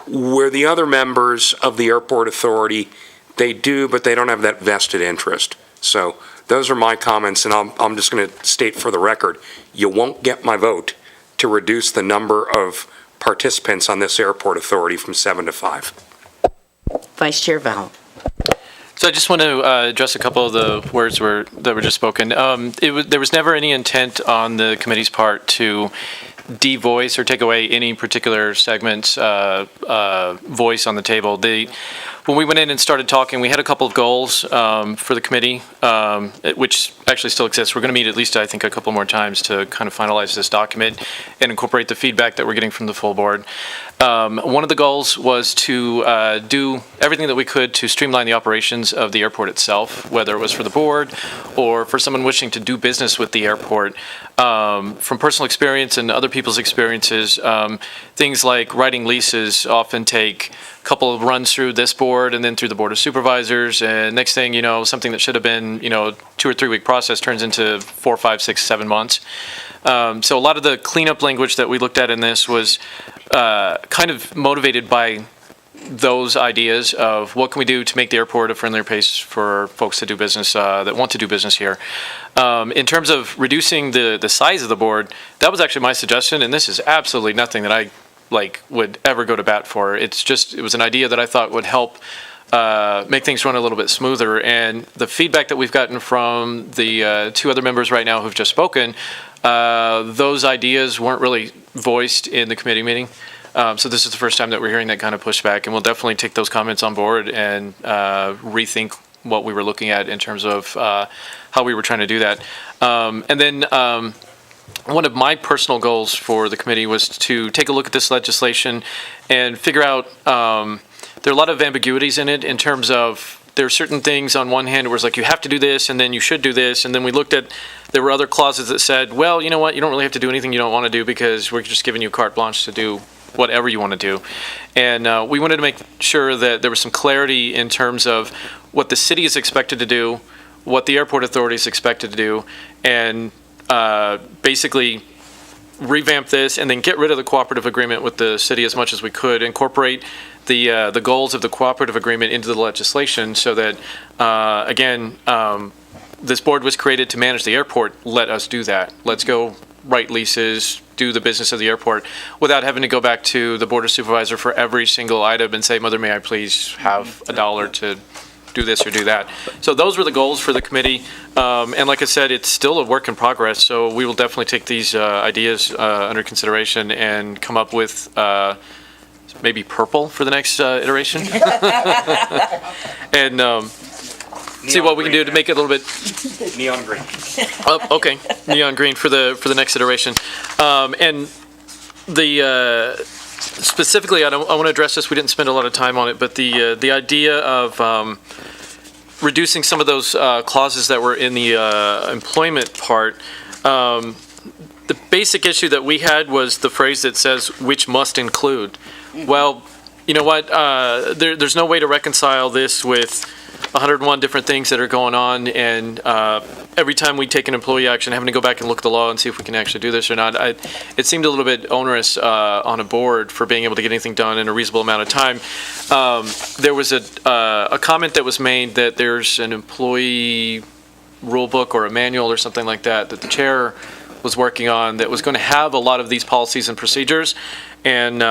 where the other members of the airport authority, they do, but they don't have that vested interest. So those are my comments, and I'm just going to state for the record, you won't get my vote to reduce the number of participants on this airport authority from 7 to 5. Vice Chair Val. So I just want to address a couple of the words that were just spoken. There was never any intent on the committee's part to devoice or take away any particular segment's voice on the table. When we went in and started talking, we had a couple of goals for the committee, which actually still exists. We're going to meet at least, I think, a couple more times to kind of finalize this document and incorporate the feedback that we're getting from the full board. One of the goals was to do everything that we could to streamline the operations of the airport itself, whether it was for the board or for someone wishing to do business with the airport. From personal experience and other people's experiences, things like writing leases often take a couple of runs through this board and then through the Board of Supervisors, and next thing you know, something that should have been, 2 or 3 week process turns into 4, 5, 6, 7 months. So a lot of the cleanup language that we looked at in this was kind of motivated by those ideas of what can we do to make the airport a friendlier place for folks to do business, that want to do business here. In terms of reducing the size of the board, that was actually my suggestion, and this is absolutely nothing that I would ever go to bat for. It was an idea that I thought would help make things run a little bit smoother. And the feedback that we've gotten from the 2 other members right now who've just spoken, those ideas weren't really voiced in the committee meeting. So this is the first time that we're hearing that kind of pushback, and we'll definitely take those comments on board and rethink what we were looking at in terms of how we were trying to do that. And then one of my personal goals for the committee was to take a look at this legislation and figure out, there are a lot of ambiguities in it in terms of there are certain things on one hand where it's like you have to do this and then you should do this, and then we looked at, there were other clauses that said, well, you know what, you don't really have to do anything you don't want to do because we're just giving you carte blanche to do whatever you want to do. And we wanted to make sure that there was some clarity in terms of what the city is expected to do, what the airport authority is expected to do, and basically revamp this and then get rid of the cooperative agreement with the city as much as we could, incorporate the goals of the cooperative agreement into the legislation so that, again, this board was created to manage the airport. Let us do that. Let's go write leases, do the business of the airport without having to go back to the Board of Supervisor for every single item and say, Mother, may I please have $1 to do this or do that. So those were the goals for the committee. And like I said, it's still a work in progress. So we will definitely take these ideas under consideration and come up with maybe purple for the next iteration. And see what we can do to make it a little bit Neon green. okay, neon green for the next iteration. And the specifically, I want to address this. We didn't spend a lot of time on it, but the idea of reducing some of those clauses that were in the employment part. The basic issue that we had was the phrase that says "which must include." Well, you know what? There's no way to reconcile this with 101 different things that are going on, and every time we take an employee action, having to go back and look at the law and see if we can actually do this or not. It seemed a little bit onerous on a board for being able to get anything done in a reasonable amount of time. There was a comment that was made that there's an employee rule book or a manual or something like that that the chair was working on that was going to have a lot of these policies and procedures, and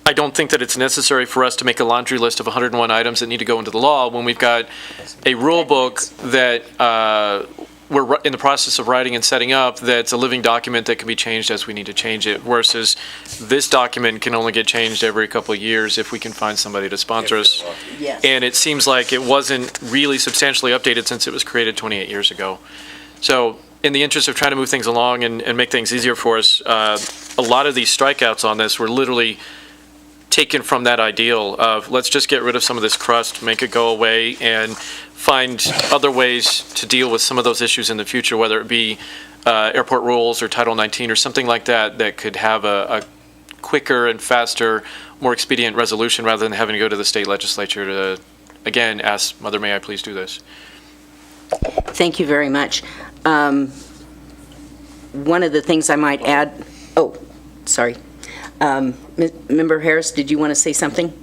I don't think that it's necessary for us to make a laundry list of 101 items that need to go into the law when we've got a rule book that we're in the process of writing and setting up that's a living document that can be changed as we need to change it, versus this document can only get changed every couple of years if we can find somebody to sponsor us. Yes. And it seems like it wasn't really substantially updated since it was created 28 years ago. So in the interest of trying to move things along and make things easier for us, a lot of these strikeouts on this were literally taken from that ideal of let's just get rid of some of this crust, make it go away, and find other ways to deal with some of those issues in the future, whether it be airport rules or Title 19 or something like that that could have a quicker and faster, more expedient resolution rather than having to go to the state legislature to, again, ask, Mother, may I please do this? Thank you very much. One of the things I might add, sorry. Member Harris, did you want to say something?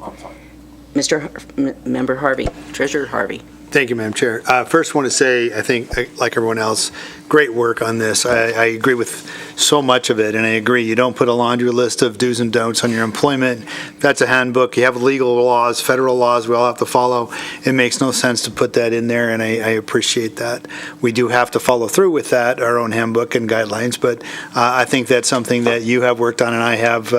Member Harvey, Treasurer Harvey. Thank you, Madam Chair. First, want to say, I think, like everyone else, great work on this. I agree with so much of it, and I agree, you don't put a laundry list of do's and don'ts on your employment. That's a handbook. You have legal laws, federal laws we all have to follow. It makes no sense to put that in there, and I appreciate that. We do have to follow through with that, our own handbook and guidelines, but I think that's something that you have worked on and I have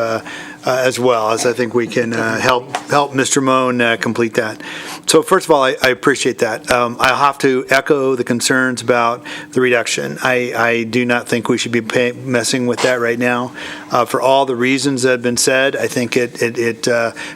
as well, as I think we can help Mr. Moan complete that. So first of all, I appreciate that. I have to echo the concerns about the reduction. I do not think we should be messing with that right now. For all the reasons that have been said, I think it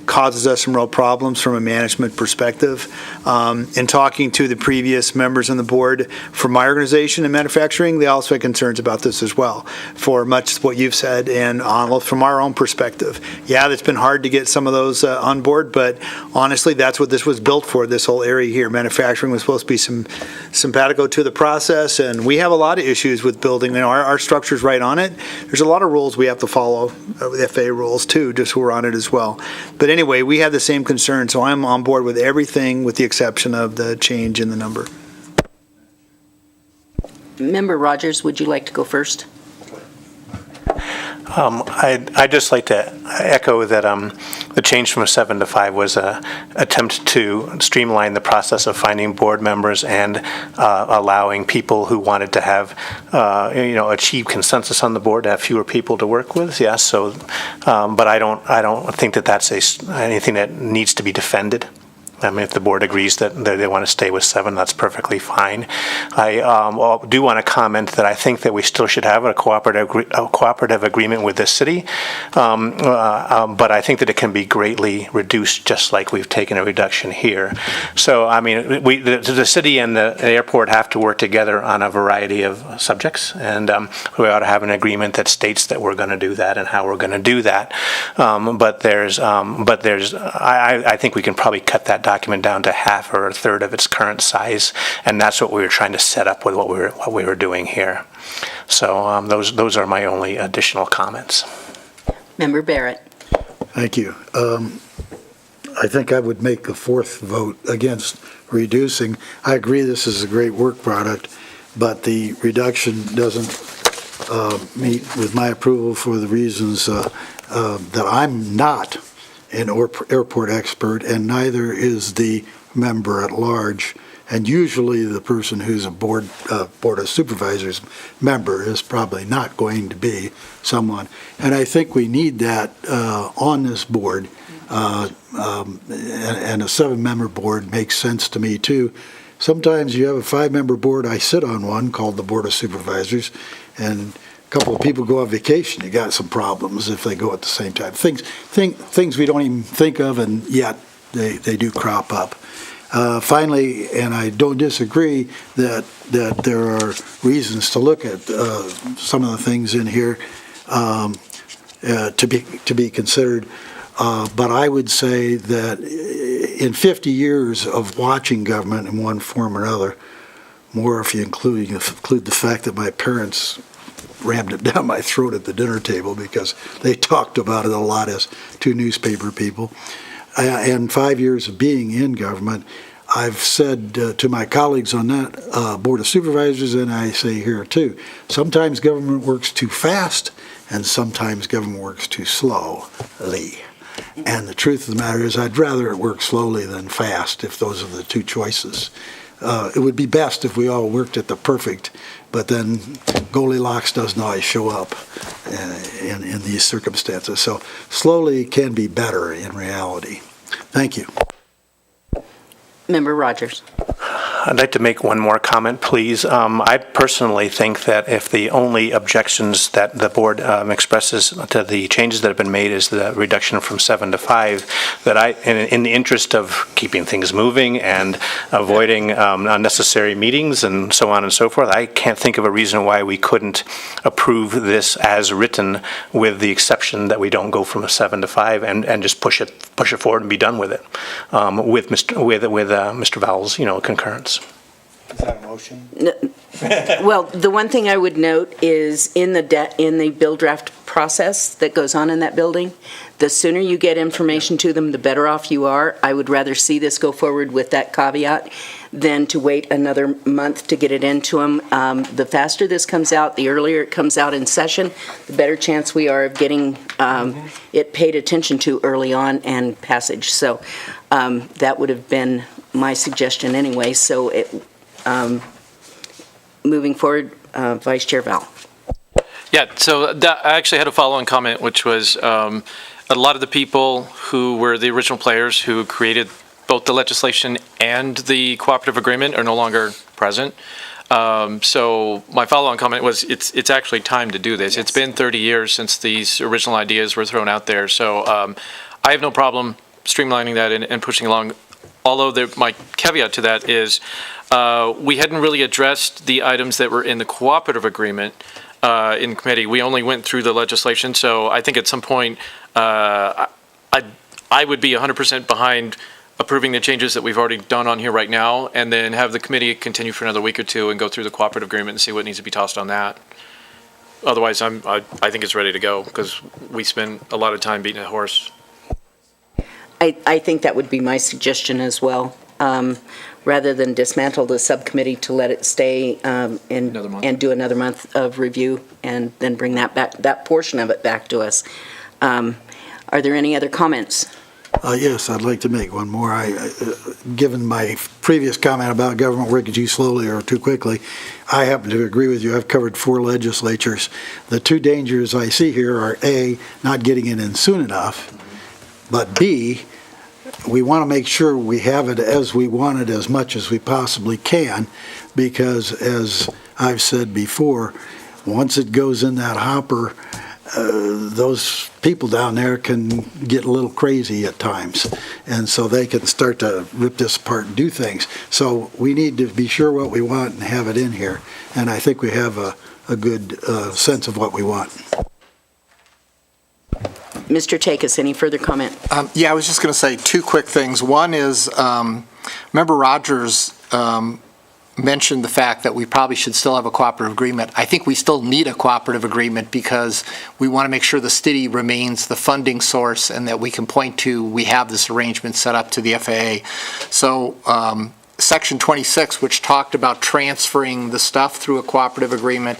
causes us some real problems from a management perspective. In talking to the previous members on the board from my organization in manufacturing, they also had concerns about this as well, for much what you've said, and from our own perspective. Yeah, it's been hard to get some of those on board, but honestly, that's what this was built for, this whole area here. Manufacturing was supposed to be some simpatico to the process, and we have a lot of issues with building. Our structure's right on it. There's a lot of rules we have to follow, the FAA rules too, just so we're on it as well. But anyway, we have the same concern, so I'm on board with everything with the exception of the change in the number. Member Rogers, would you like to go first? I'd just like to echo that the change from 7 to 5 was an attempt to streamline the process of finding board members and allowing people who wanted to have, achieve consensus on the board to have fewer people to work with. Yes, so, but I don't think that that's anything that needs to be defended. I mean, if the board agrees that they want to stay with 7, that's perfectly fine. I do want to comment that I think that we still should have a cooperative agreement with this city, but I think that it can be greatly reduced, just like we've taken a reduction here. So, I mean, the city and the airport have to work together on a variety of subjects, and we ought to have an agreement that states that we're going to do that and how we're going to do that. I think we can probably cut that document down to half or a third of its current size, and that's what we were trying to set up with what we were doing here. So those are my only additional comments. Member Barrett. Thank you. I think I would make the fourth vote against reducing. I agree this is a great work product, but the reduction doesn't meet with my approval for the reasons that I'm not an airport expert, and neither is the member at large. And usually the person who's a board of supervisors member is probably not going to be someone. And I think we need that on this board. And a 7-member board makes sense to me too. Sometimes you have a 5-member board. I sit on one called the Board of Supervisors, and a couple of people go on vacation. You got some problems if they go at the same time. Things we don't even think of, and yet they do crop up. Finally, and I don't disagree that there are reasons to look at some of the things in here to be considered. But I would say that in 50 years of watching government in one form or another, more if you include the fact that my parents rammed it down my throat at the dinner table because they talked about it a lot as two newspaper people. And 5 years of being in government, I've said to my colleagues on that Board of Supervisors, and I say here too, sometimes government works too fast and sometimes government works too slowly. And the truth of the matter is I'd rather it work slowly than fast if those are the two choices. It would be best if we all worked at the perfect, but then Goldilocks doesn't always show up in these circumstances. So slowly can be better in reality. Thank you. Member Rogers. I'd like to make one more comment, please. I personally think that if the only objections that the board expresses to the changes that have been made is the reduction from 7 to 5, that in the interest of keeping things moving and avoiding unnecessary meetings and so on and so forth, I can't think of a reason why we couldn't approve this as written, with the exception that we don't go from a 7 to 5 and just push it forward and be done with it, with Mr. Vowell's concurrence. Is that a motion? Well, the one thing I would note is in the bill draft process that goes on in that building, the sooner you get information to them, the better off you are. I would rather see this go forward with that caveat than to wait another month to get it into them. The faster this comes out, the earlier it comes out in session, the better chance we are of getting it paid attention to early on and passage. So that would have been my suggestion anyway. So moving forward, Vice Chair Vowell. Yeah, so I actually had a follow-on comment, which was a lot of the people who were the original players who created both the legislation and the cooperative agreement are no longer present. So my follow-on comment was, it's actually time to do this. It's been 30 years since these original ideas were thrown out there, so I have no problem streamlining that and pushing along. Although my caveat to that is, we hadn't really addressed the items that were in the cooperative agreement in committee. We only went through the legislation, so I think at some point, I would be 100% behind approving the changes that we've already done on here right now, and then have the committee continue for another week or two and go through the cooperative agreement and see what needs to be tossed on that. Otherwise, I think it's ready to go, because we spend a lot of time beating a horse. I think that would be my suggestion as well, rather than dismantle the subcommittee, to let it stay and do another month of review and then bring that portion of it back to us. Are there any other comments? Yes, I'd like to make one more. Given my previous comment about government working too slowly or too quickly, I happen to agree with you. I've covered 4 legislatures. The 2 dangers I see here are A, not getting it in soon enough, but B, we want to make sure we have it as we want it as much as we possibly can, because as I've said before, once it goes in that hopper, those people down there can get a little crazy at times, and so they can start to rip this apart and do things. So we need to be sure what we want and have it in here, and I think we have a good sense of what we want. Mr. Takis, any further comment? Yeah, I was just going to say 2 quick things. One is, Member Rogers mentioned the fact that we probably should still have a cooperative agreement. I think we still need a cooperative agreement, because we want to make sure the city remains the funding source and that we can point to, we have this arrangement set up to the FAA. So Section 26, which talked about transferring the stuff through a cooperative agreement,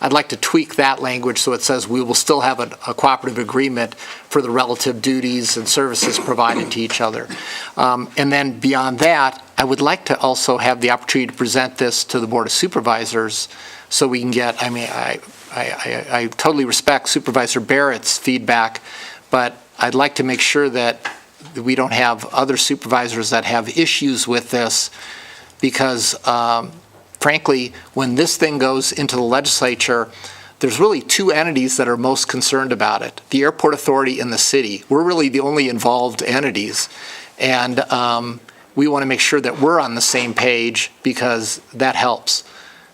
I'd like to tweak that language so it says we will still have a cooperative agreement for the relative duties and services provided to each other. And then beyond that, I would like to also have the opportunity to present this to the Board of Supervisors so we can get, I mean, I totally respect Supervisor Barrett's feedback, but I'd like to make sure that we don't have other supervisors that have issues with this, because frankly, when this thing goes into the legislature, there's really 2 entities that are most concerned about it: the Airport Authority and the city. We're really the only involved entities, and we want to make sure that we're on the same page, because that helps.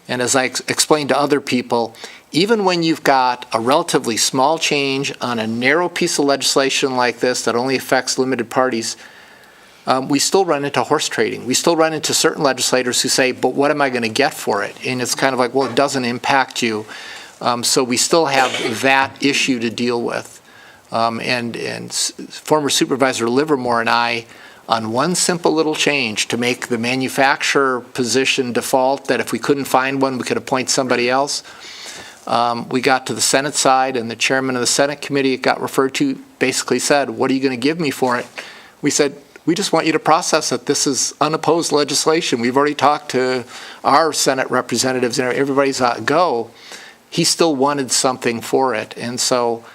And as I explained to other people, even when you've got a relatively small change on a narrow piece of legislation like this that only affects limited parties, we still run into horse trading. We still run into certain legislators who say, but what am I going to get for it? And it's kind of like, well, it doesn't impact you. So we still have that issue to deal with. And former Supervisor Livermore and I, on one simple little change to make the manufacturer position default, that if we couldn't find one, we could appoint somebody else, we got to the Senate side, and the chairman of the Senate committee it got referred to basically said, what are you going to give me for it? We said, we just want you to process it. This is unopposed legislation. We've already talked to our Senate representatives, and everybody's go. He still wanted something for it. And so,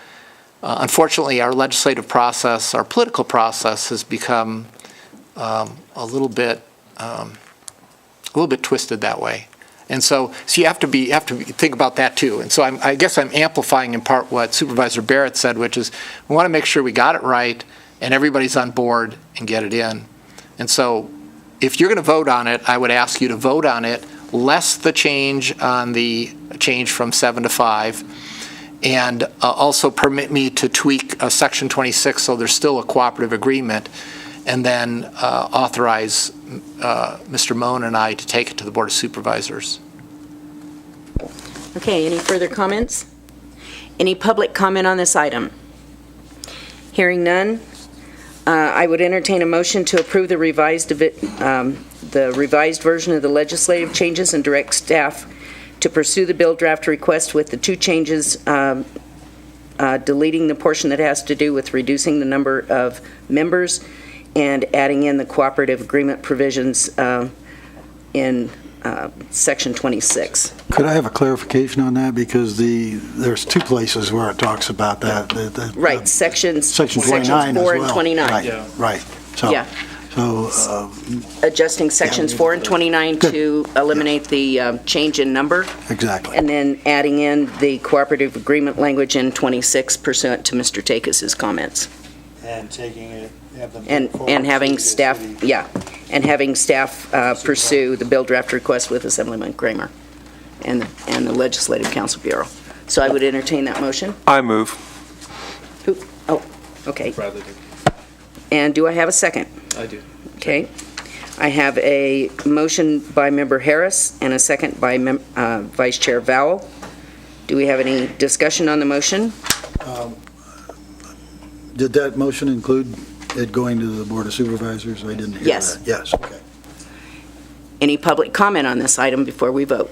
unfortunately, our legislative process, our political process, has become a little bit twisted that way. And so you have to think about that too. And so I guess I'm amplifying in part what Supervisor Barrett said, which is we want to make sure we got it right and everybody's on board and get it in. And so if you're going to vote on it, I would ask you to vote on it less the change on the change from 7 to 5, and also permit me to tweak Section 26 so there's still a cooperative agreement, and then authorize Mr. Moen and I to take it to the Board of Supervisors. Okay, any further comments? Any public comment on this item? Hearing none, I would entertain a motion to approve the revised version of the legislative changes and direct staff to pursue the bill draft request with the 2 changes, deleting the portion that has to do with reducing the number of members and adding in the cooperative agreement provisions in Section 26. Could I have a clarification on that? Because there's 2 places where it talks about that. Right, Section 29 4 as well. and 29. Right, Yeah. right. So, Yeah. So, Adjusting sections 4 and 29 to eliminate the change in number, exactly. and then adding in the cooperative agreement language in 26 pursuant to Mr. Takis's comments. And taking it, have them. And having staff, and having staff pursue the bill draft request with Assemblyman Kramer and the Legislative Council Bureau. So I would entertain that motion. I move. Oh, okay. And do I have a second? I do. Okay. I have a motion by Member Harris and a second by Vice Chair Vowell. Do we have any discussion on the motion? Did that motion include it going to the Board of Supervisors? I didn't hear Yes. that. Yes, okay. Any public comment on this item before we vote?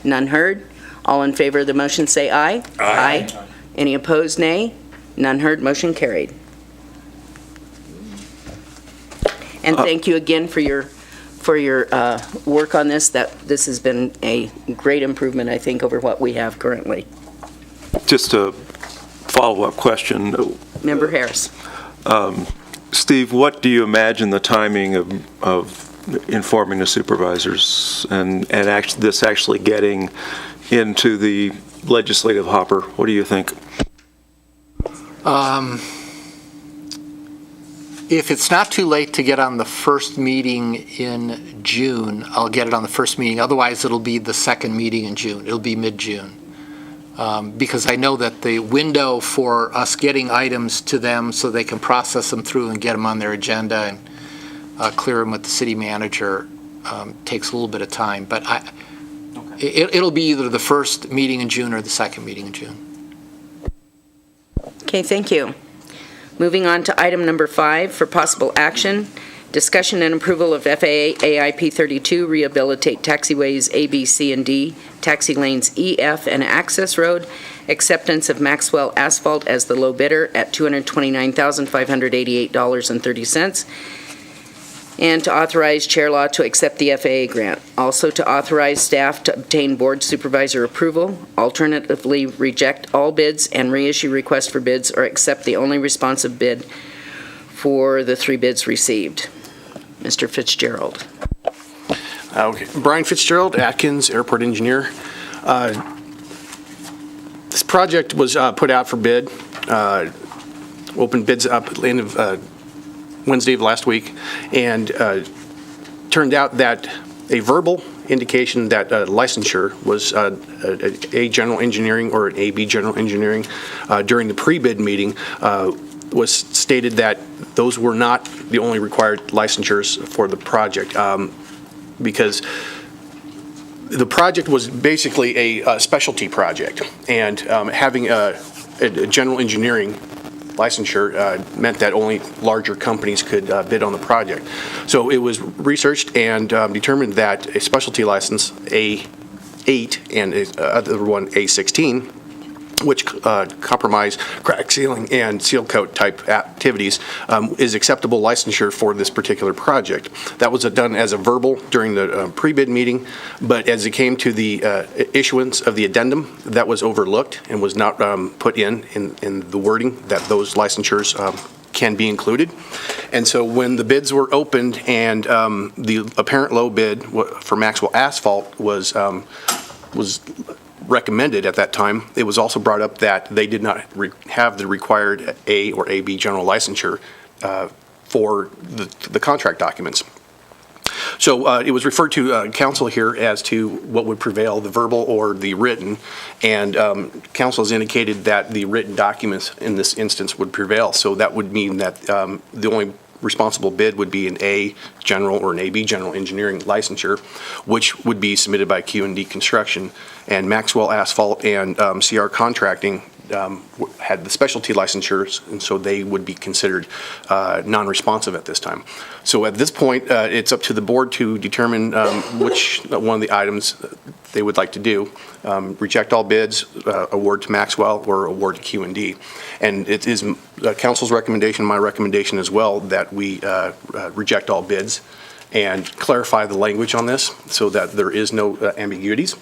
None heard? All in favor of the motion say aye. Aye. Any opposed, nay? None heard, motion carried. And thank you again for your work on this. This has been a great improvement, I think, over what we have currently. Just a follow-up question. Member Harris. Steve, what do you imagine the timing of informing the supervisors and this actually getting into the legislative hopper? What do you think? If it's not too late to get on the first meeting in June, I'll get it on the first meeting. Otherwise, it'll be the second meeting in June. It'll be mid-June. Because I know that the window for us getting items to them so they can process them through and get them on their agenda and clear them with the city manager takes a little bit of time. But it'll be either the first meeting in June or the second meeting in June. Okay, thank you. Moving on to item number 5 for possible action. Discussion and approval of FAA AIP 32, rehabilitate taxiways A, B, C, and D, taxi lanes E, F, and access road, acceptance of Maxwell Asphalt as the low bidder at $229,588.30, and to authorize Chair Law to accept the FAA grant. Also to authorize staff to obtain board supervisor approval, alternatively reject all bids and reissue requests for bids or accept the only responsive bid for the 3 bids received. Mr. Fitzgerald. Okay. Brian Fitzgerald, Atkins Airport Engineer. This project was put out for bid. Opened bids up at the end of Wednesday of last week, and turned out that a verbal indication that licensure was A General Engineering or an AB General Engineering during the pre-bid meeting was stated that those were not the only required licensures for the project, because the project was basically a specialty project, and having a general engineering licensure meant that only larger companies could bid on the project. So it was researched and determined that a specialty license, A8, and other one, A16, which compromise crack sealing and seal coat type activities, is acceptable licensure for this particular project. That was done as a verbal during the pre-bid meeting, but as it came to the issuance of the addendum, that was overlooked and was not put in the wording that those licensures can be included. And so when the bids were opened and the apparent low bid for Maxwell Asphalt was recommended at that time, it was also brought up that they did not have the required A or AB general licensure for the contract documents. So it was referred to council here as to what would prevail, the verbal or the written, and council has indicated that the written documents in this instance would prevail. So that would mean that the only responsible bid would be an A general or an AB general engineering licensure, which would be submitted by Q&D Construction, and Maxwell Asphalt and CR Contracting had the specialty licensures, and so they would be considered non-responsive at this time. So at this point, it's up to the board to determine which one of the items they would like to do. Reject all bids, award to Maxwell, or award to Q&D. And it is council's recommendation, my recommendation as well, that we reject all bids and clarify the language on this so that there is no ambiguities,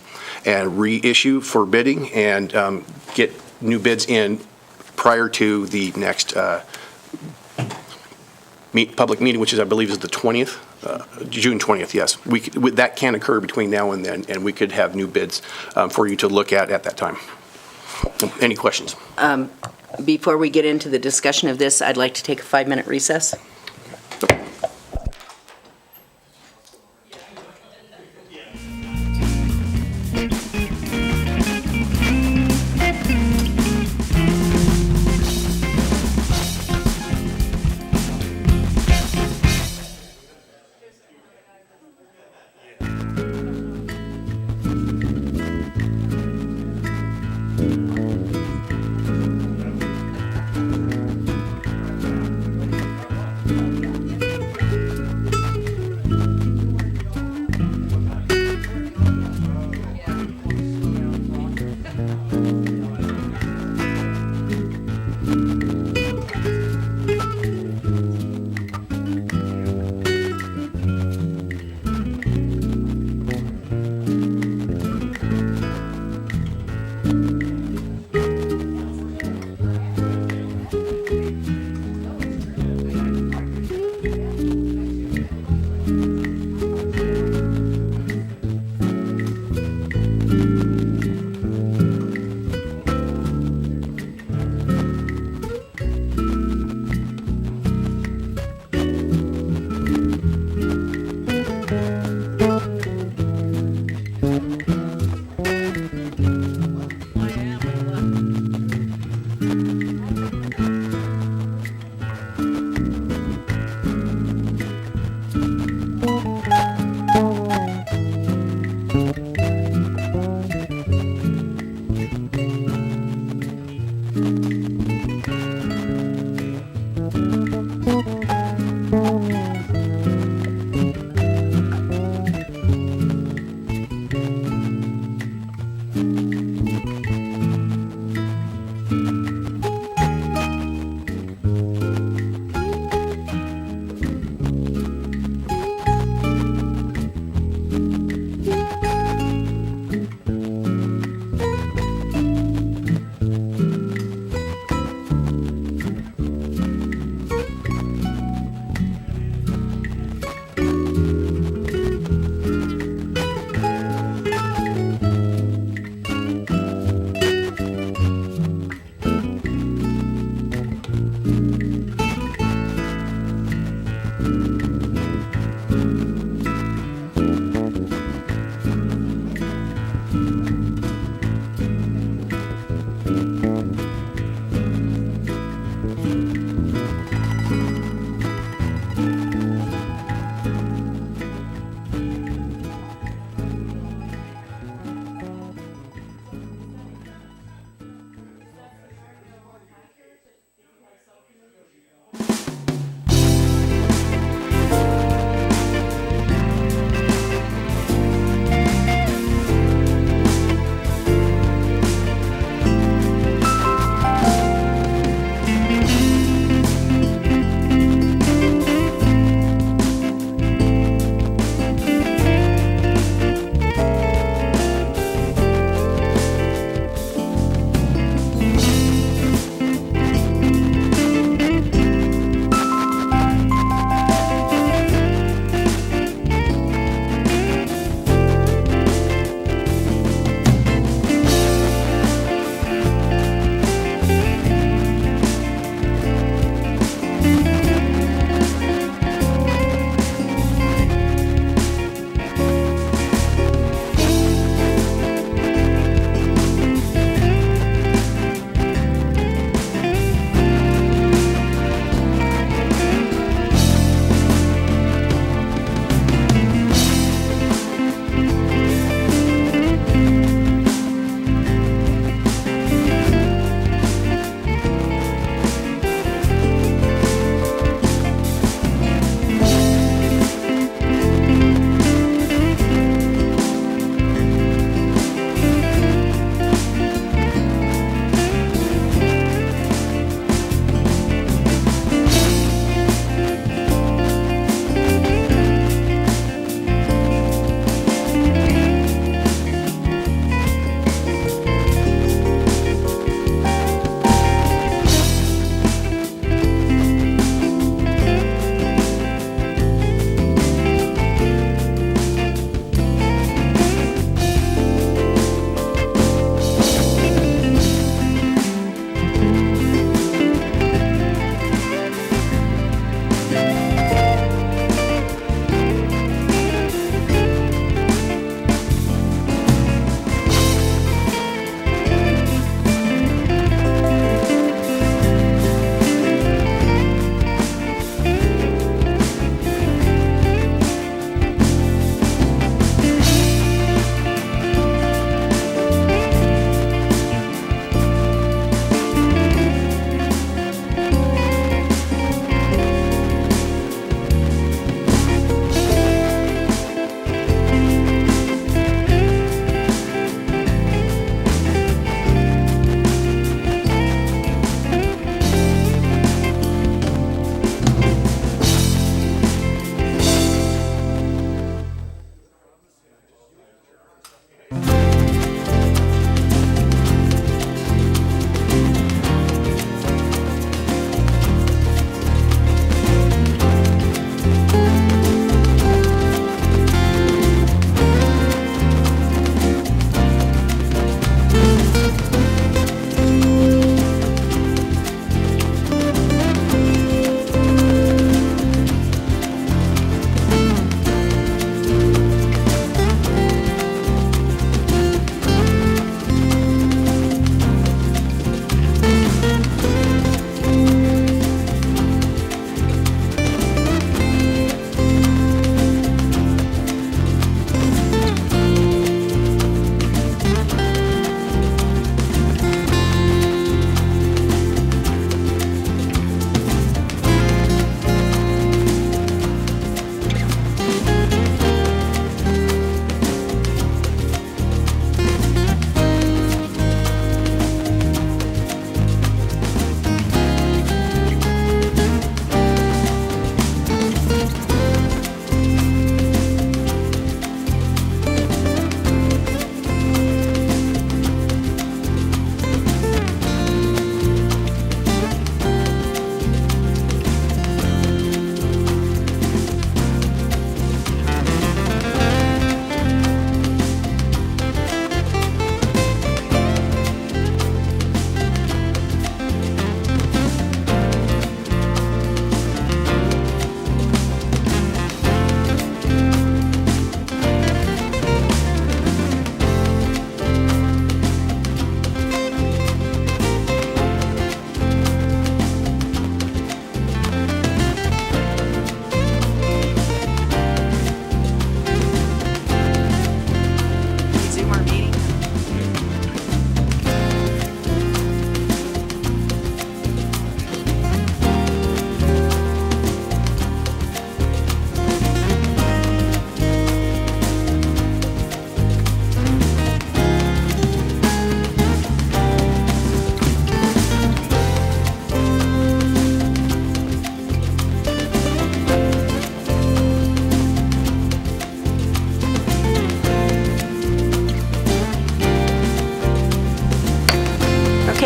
and reissue for bidding and get new bids in prior to the next public meeting, which is, I believe, is the 20th, June 20th, yes. That can occur between now and then, and we could have new bids for you to look at that time. Any questions? Before we get into the discussion of this, I'd like to take a 5-minute recess.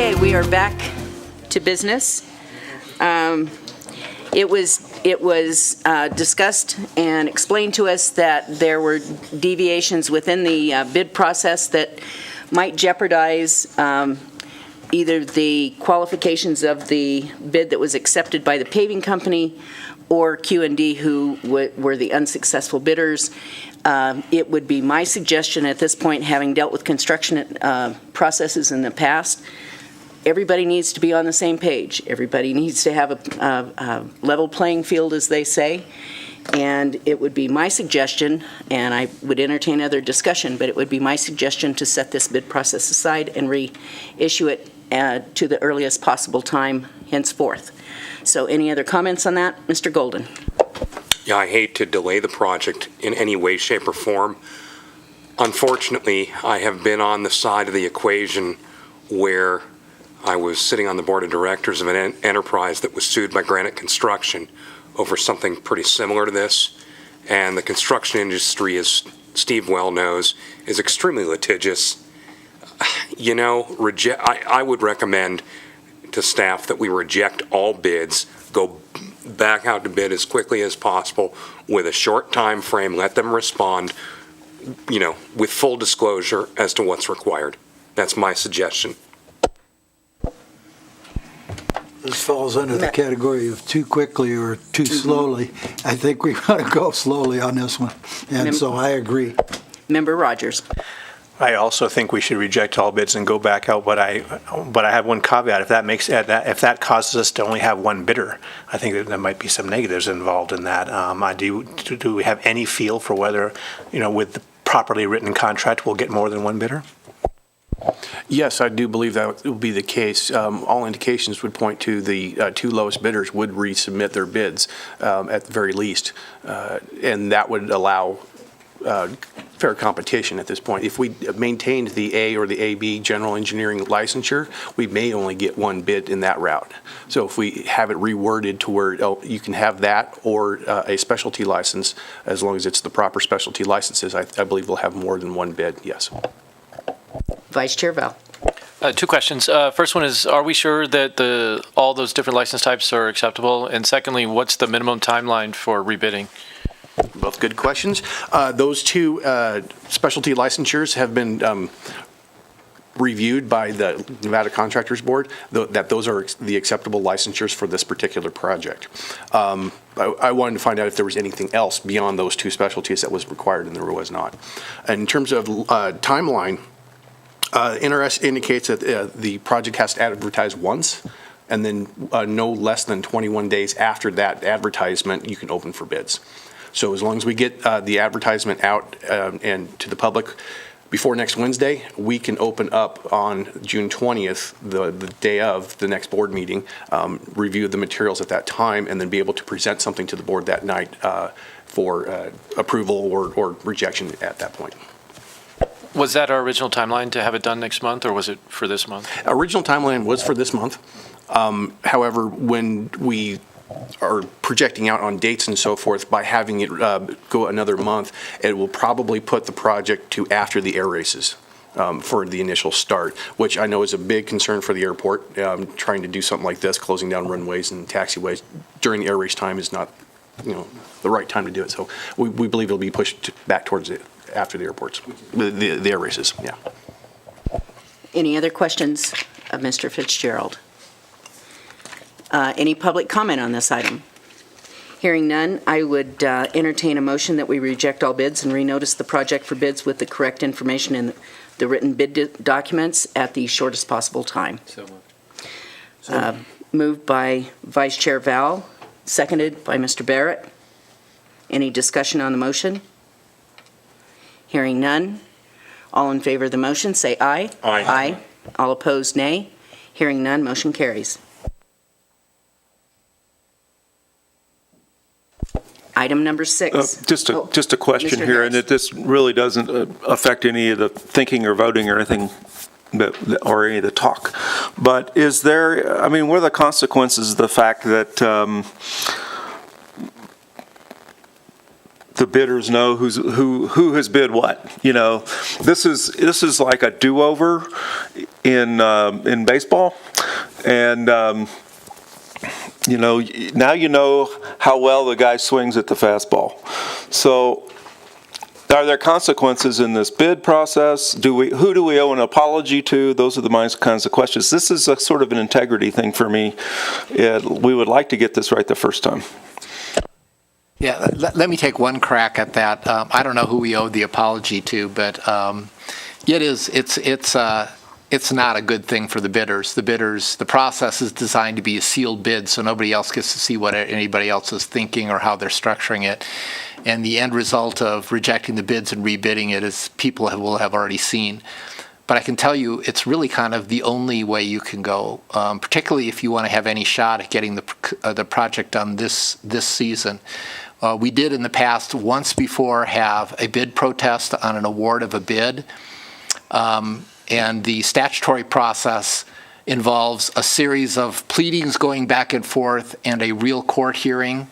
Okay, we are back to business. It was discussed and explained to us that there were deviations within the bid process that might jeopardize either the qualifications of the bid that was accepted by the paving company or Q&D, who were the unsuccessful bidders. It would be my suggestion at this point, having dealt with construction processes in the past, everybody needs to be on the same page. Everybody needs to have a level playing field, as they say. And it would be my suggestion, and I would entertain other discussion, but it would be my suggestion to set this bid process aside and reissue it to the earliest possible time henceforth. So any other comments on that? Mr. Golden. Yeah, I hate to delay the project in any way, shape, or form. Unfortunately, I have been on the side of the equation where I was sitting on the board of directors of an enterprise that was sued by Granite Construction over something pretty similar to this. And the construction industry, as Steve well knows, is extremely litigious. You know, I would recommend to staff that we reject all bids, go back out to bid as quickly as possible with a short time frame, let them respond, you know, with full disclosure as to what's required. That's my suggestion. This falls under the category of too quickly or too slowly. I think we want to go slowly on this one, and so I agree. Member Rogers. I also think we should reject all bids and go back out, but I have one caveat. If that causes us to only have one bidder, I think that there might be some negatives involved in that. Do we have any feel for whether, with the properly written contract, we'll get more than one bidder? Yes, I do believe that will be the case. All indications would point to the two lowest bidders would resubmit their bids at the very least, and that would allow fair competition at this point. If we maintained the A or the AB general engineering licensure, we may only get one bid in that route. So if we have it reworded to where you can have that or a specialty license, as long as it's the proper specialty licenses, I believe we'll have more than one bid, yes. Vice Chair Val. Two questions. First one is, are we sure that all those different license types are acceptable? And secondly, what's the minimum timeline for rebidding? Both good questions. Those two specialty licensures have been reviewed by the Nevada Contractors Board, that those are the acceptable licensures for this particular project. I wanted to find out if there was anything else beyond those two specialties that was required, and there was not. And in terms of timeline, NRS indicates that the project has to advertise once, and then no less than 21 days after that advertisement, you can open for bids. So as long as we get the advertisement out and to the public before next Wednesday, we can open up on June 20th, the day of the next board meeting, review the materials at that time, and then be able to present something to the board that night for approval or rejection at that point. Was that our original timeline to have it done next month, or was it for this month? Original timeline was for this month. However, when we are projecting out on dates and so forth, by having it go another month, it will probably put the project to after the air races for the initial start, which I know is a big concern for the airport. Trying to do something like this, closing down runways and taxiways during the air race time is not, the right time to do it. So we believe it'll be pushed back towards it after the airports, the air races, yeah. Any other questions of Mr. Fitzgerald? Any public comment on this item? Hearing none, I would entertain a motion that we reject all bids and renotice the project for bids with the correct information in the written bid documents at the shortest possible time. So moved. Moved by Vice Chair Val, seconded by Mr. Barrett. Any discussion on the motion? Hearing none. All in favor of the motion, say aye. Aye. Aye. All opposed, nay. Hearing none, motion carries. Item number 6. Just a question Mr. here, and Harris. this really doesn't affect any of the thinking or voting or anything, or any of the talk. But is there, what are the consequences of the fact that the bidders know who has bid what. This is like a do-over in baseball, and now you know how well the guy swings at the fastball. So, are there consequences in this bid process? Who do we owe an apology to? Those are the kinds of questions. This is a sort of an integrity thing for me. We would like to get this right the first time. Yeah, let me take one crack at that. I don't know who we owe the apology to, but it's not a good thing for the bidders. The process is designed to be a sealed bid, so nobody else gets to see what anybody else is thinking or how they're structuring it. And the end result of rejecting the bids and rebidding it is people will have already seen. But I can tell you, it's really kind of the only way you can go, particularly if you want to have any shot at getting the project done this season. We did in the past once before have a bid protest on an award of a bid. And the statutory process involves a series of pleadings going back and forth and a real court hearing.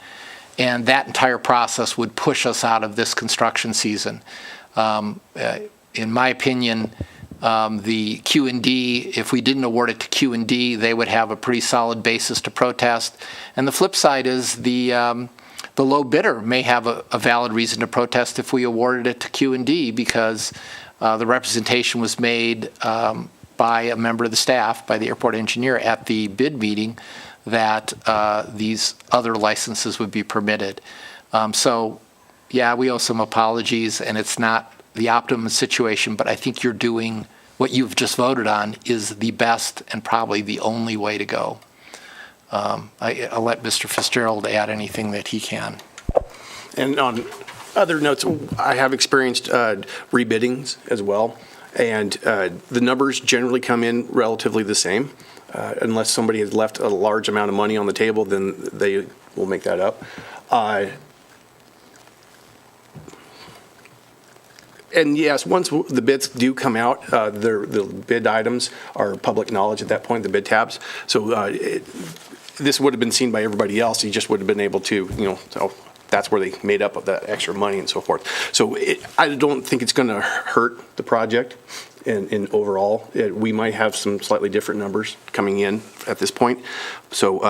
And that entire process would push us out of this construction season. In my opinion, the Q&D, if we didn't award it to Q&D, they would have a pretty solid basis to protest. And the flip side is the low bidder may have a valid reason to protest if we awarded it to Q&D because the representation was made by a member of the staff, by the airport engineer at the bid meeting, that these other licenses would be permitted. So, yeah, we owe some apologies, and it's not the optimum situation, but I think you're doing what you've just voted on is the best and probably the only way to go. I'll let Mr. Fitzgerald add anything that he can. And on other notes, I have experienced rebiddings as well, and the numbers generally come in relatively the same. Unless somebody has left a large amount of money on the table, then they will make that up. And yes, once the bids do come out, the bid items are public knowledge at that point, the bid tabs. So this would have been seen by everybody else. You just would have been able to, so that's where they made up of that extra money and so forth. So I don't think it's going to hurt the project. In overall, we might have some slightly different numbers coming in at this point. So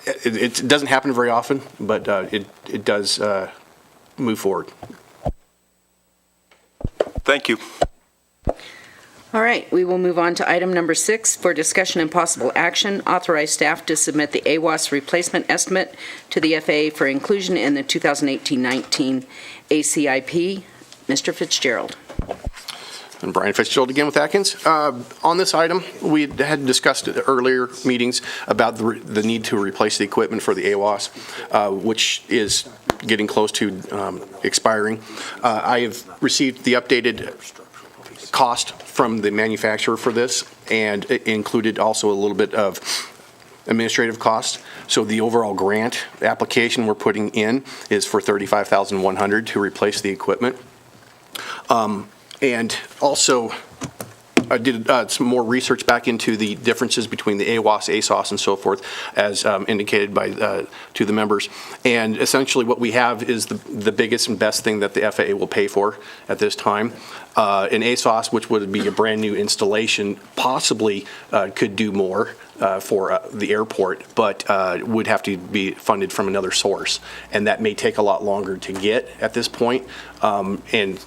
it doesn't happen very often, but it does move forward. Thank you. All right, we will move on to item number 6 for discussion and possible action. Authorize staff to submit the AWAS replacement estimate to the FAA for inclusion in the 2018-19 ACIP. Mr. Fitzgerald. And Brian Fitzgerald again with Atkins. On this item, we had discussed at earlier meetings about the need to replace the equipment for the AWAS, which is getting close to expiring. I have received the updated cost from the manufacturer for this, and it included also a little bit of administrative costs. So the overall grant application we're putting in is for $35,100 to replace the equipment. And also, I did some more research back into the differences between the AWAS, ASOS, and so forth, as indicated by to the members. And essentially, what we have is the biggest and best thing that the FAA will pay for at this time. An ASOS, which would be a brand new installation, possibly could do more for the airport, but would have to be funded from another source, and that may take a lot longer to get at this point. And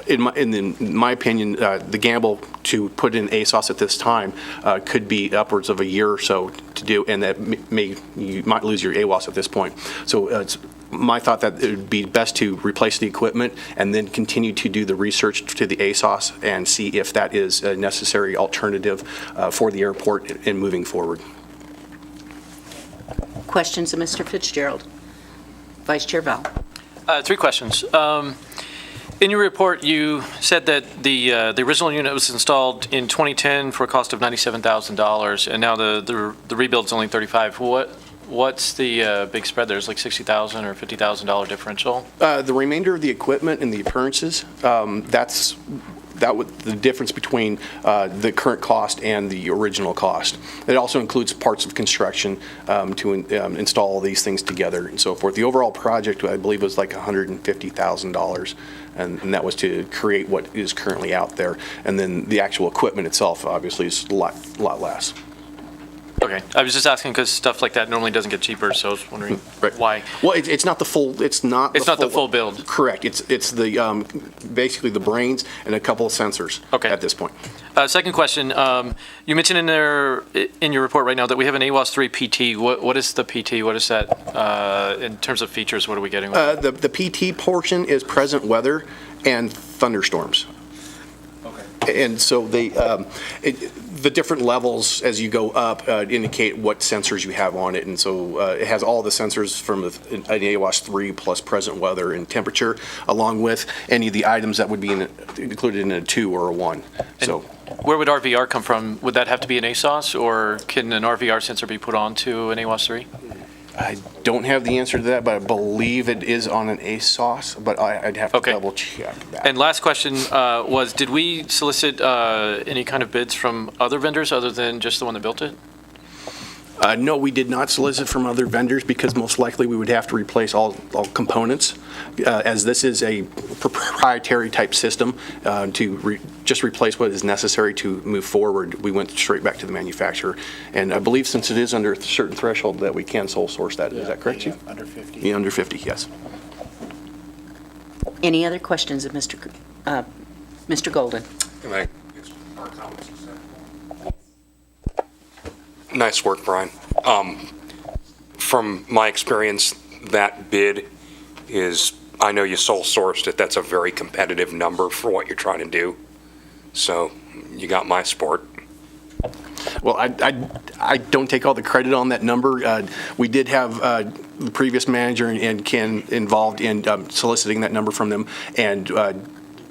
in my opinion, the gamble to put in ASOS at this time could be upwards of a year or so to do, and that you might lose your AWAS at this point. So it's my thought that it would be best to replace the equipment and then continue to do the research to the ASOS and see if that is a necessary alternative for the airport in moving forward. Questions of Mr. Fitzgerald? Vice Chair Val. 3 questions. In your report, you said that the original unit was installed in 2010 for a cost of $97,000, and now the rebuild's only $35,000. What's the big spread? There's like $60,000 or $50,000 differential. The remainder of the equipment and the appearances, that's the difference between the current cost and the original cost. It also includes parts of construction to install all these things together and so forth. The overall project, I believe, was like $150,000, and that was to create what is currently out there. And then the actual equipment itself, obviously, is a lot less. Okay, I was just asking because stuff like that normally doesn't get cheaper, so I was wondering why. Well, it's not the full. It's not the full build. Correct. It's the basically the brains and a couple of sensors. Okay. At this point. Second question, you mentioned in your report right now that we have an AWAS 3 PT. What is the PT? What is that in terms of features? What are we getting? The PT portion is present weather and thunderstorms. And so the different levels as you go up indicate what sensors you have on it. And so it has all the sensors from an AWAS 3 plus present weather and temperature, along with any of the items that would be included in a 2 or a 1. So where would RVR come from? Would that have to be an ASOS, or can an RVR sensor be put onto an AWAS 3? I don't have the answer to that, but I believe it is on an ASOS, but I'd have to double check that. And last question was, did we solicit any kind of bids from other vendors other than just the one that built it? No, we did not solicit from other vendors because most likely we would have to replace all components. As this is a proprietary type system, to just replace what is necessary to move forward, we went straight back to the manufacturer. And I believe since it is under a certain threshold that we can sole source that. Is that correct, Chief? Under 50. Yeah, under 50, yes. Any other questions of Mr. Golden? Nice work, Brian. From my experience, that bid is, I know you sole sourced it, that's a very competitive number for what you're trying to do. So you got my support. Well, I don't take all the credit on that number. We did have the previous manager and Ken involved in soliciting that number from them, and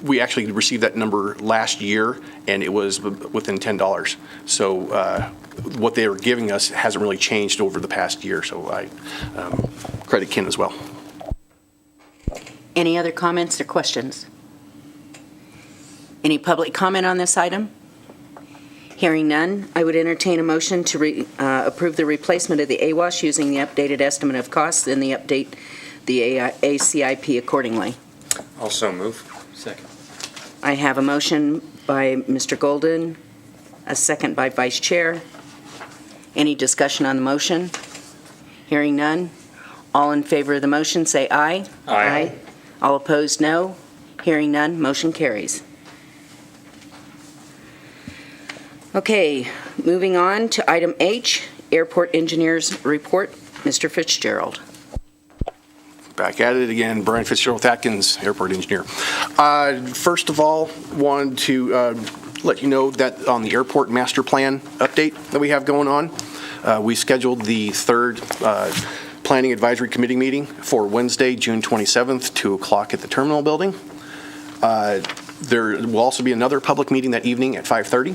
we actually received that number last year, and it was within $10. So what they were giving us hasn't really changed over the past year, so I credit Ken as well. Any other comments or questions? Any public comment on this item? Hearing none, I would entertain a motion to approve the replacement of the AWAS using the updated estimate of costs and update the ACIP accordingly. Also move. Second. I have a motion by Mr. Golden, a second by Vice Chair. Any discussion on the motion? Hearing none. All in favor of the motion, say aye. Aye. All opposed, no. Hearing none, motion carries. Okay, moving on to item H, Airport Engineers Report. Mr. Fitzgerald. Back at it again, Brian Fitzgerald Atkins, Airport Engineer. First of all, wanted to let you know that on the Airport Master Plan update that we have going on, we scheduled the third Planning Advisory Committee meeting for Wednesday, June 27th, 2 o'clock at the Terminal Building. There will also be another public meeting that evening at 5:30.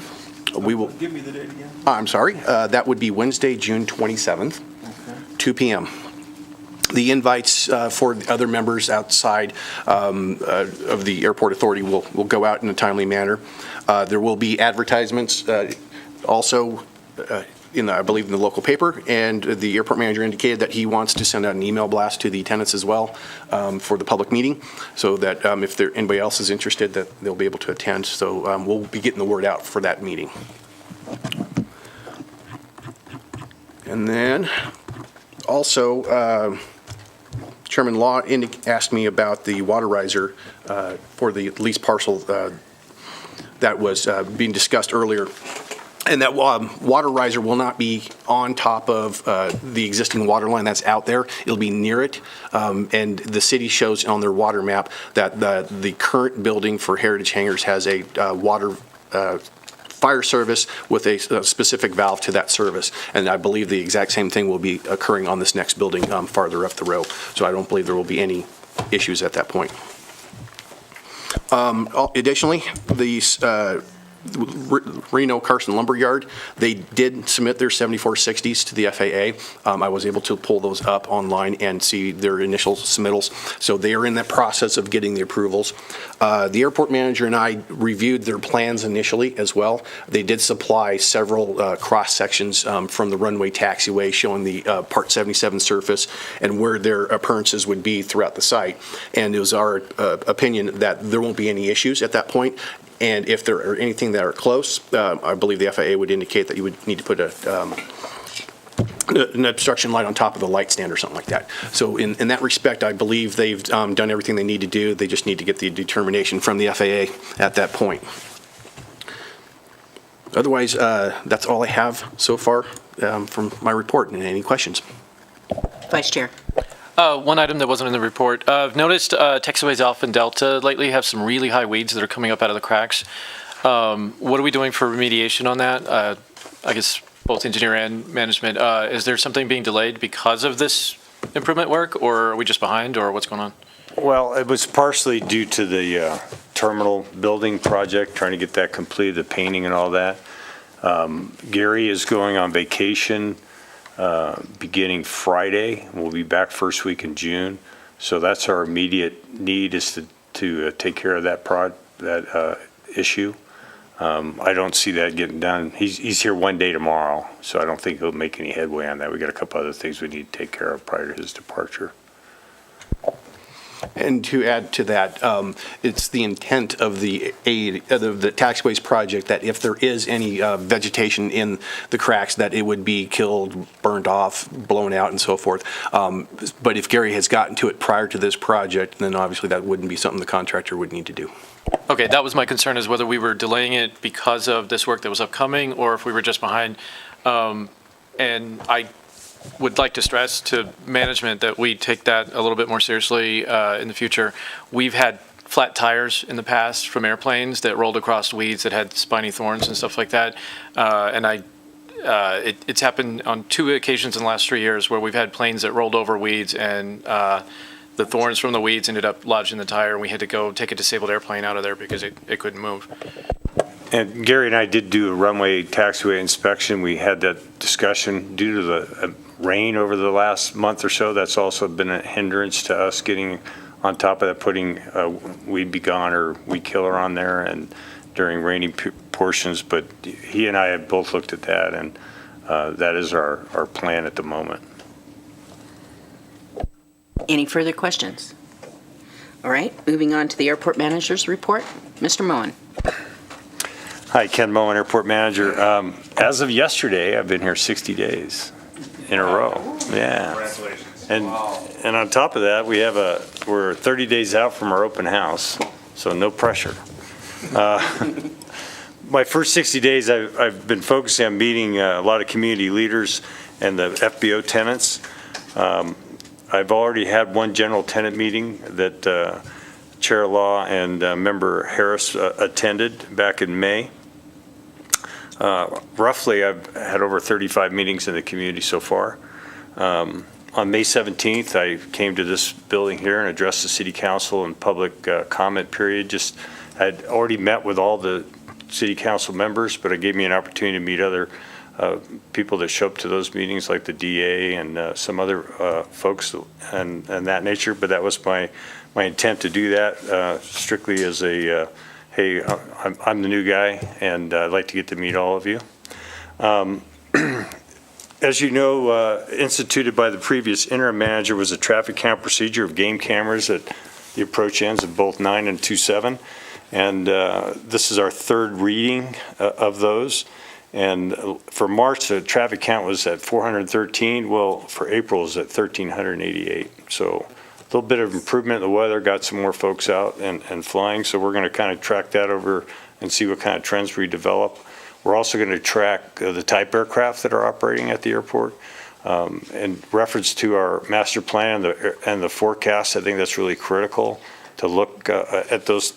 We will. Give me the date again. I'm sorry. That would be Wednesday, June 27th, 2 p.m. The invites for the other members outside of the Airport Authority will go out in a timely manner. There will be advertisements also I believe in the local paper, and the airport manager indicated that he wants to send out an email blast to the tenants as well for the public meeting, so that if anybody else is interested, that they'll be able to attend. So we'll be getting the word out for that meeting. And then also, Chairman Law asked me about the water riser for the lease parcel that was being discussed earlier. And that water riser will not be on top of the existing water line that's out there. It'll be near it. And the city shows on their water map that the current building for Heritage Hangars has a water fire service with a specific valve to that service. And I believe the exact same thing will be occurring on this next building farther up the row. So I don't believe there will be any issues at that point. Additionally, the Reno Carson Lumberyard. They did submit their 7460s to the FAA. I was able to pull those up online and see their initial submittals. So they are in that process of getting the approvals. The airport manager and I reviewed their plans initially as well. They did supply several cross sections from the runway taxiway showing the Part 77 surface and where their appearances would be throughout the site. And it was our opinion that there won't be any issues at that point. And if there are anything that are close, I believe the FAA would indicate that you would need to put an obstruction light on top of the light stand or something like that. So in that respect, I believe they've done everything they need to do. They just need to get the determination from the FAA at that point. Otherwise, that's all I have so far from my report. And any questions? Vice Chair. One item that wasn't in the report. I've noticed taxiways Alpha and Delta lately have some really high weeds that are coming up out of the cracks. What are we doing for remediation on that? I guess both engineer and management. Is there something being delayed because of this improvement work, or are we just behind, or what's going on? Well, it was partially due to the terminal building project, trying to get that completed, the painting and all that. Gary is going on vacation beginning Friday. We'll be back first week in June. So that's our immediate need, is to take care of that issue. I don't see that getting done. He's here one day tomorrow, so I don't think he'll make any headway on that. We got a couple other things we need to take care of prior to his departure. And to add to that, it's the intent of the taxiways project that if there is any vegetation in the cracks, that it would be killed, burned off, blown out, and so forth. But if Gary has gotten to it prior to this project, then obviously that wouldn't be something the contractor would need to do. Okay, that was my concern, is whether we were delaying it because of this work that was upcoming, or if we were just behind. And I would like to stress to management that we take that a little bit more seriously in the future. We've had flat tires in the past from airplanes that rolled across weeds that had spiny thorns and stuff like that. And it's happened on 2 occasions in the last 3 years where we've had planes that rolled over weeds, and the thorns from the weeds ended up lodged in the tire, and we had to go take a disabled airplane out of there because it couldn't move. And Gary and I did do a runway taxiway inspection. We had that discussion due to the rain over the last month or so. That's also been a hindrance to us getting on top of that, putting Weed Be Gone or Weed Killer on there and during rainy portions. But he and I have both looked at that, and that is our plan at the moment. Any further questions? All right, moving on to the airport manager's report. Mr. Moen. Hi, Ken Moen, Airport Manager. As of yesterday, I've been here 60 days in a row. Yeah. Congratulations. And on top of that, we're 30 days out from our open house, so no pressure. My first 60 days, I've been focusing on meeting a lot of community leaders and the FBO tenants. I've already had one general tenant meeting that Chair Law and Member Harris attended back in May. Roughly, I've had over 35 meetings in the community so far. On May 17th, I came to this building here and addressed the City Council and public comment period. I'd already met with all the City Council members, but it gave me an opportunity to meet other people that show up to those meetings, like the DA and some other folks and that nature. But that was my intent to do that strictly as a hey, I'm the new guy, and I'd like to get to meet all of you. As you know, instituted by the previous interim manager was a traffic count procedure of game cameras at the approach ends of both 9 and 27. And this is our third reading of those. And for March, the traffic count was at 413. Well, for April, it was at 1,388. So a little bit of improvement in the weather, got some more folks out and flying. So we're going to kind of track that over and see what kind of trends we develop. We're also going to track the type aircraft that are operating at the airport. In reference to our master plan and the forecast, I think that's really critical to look at those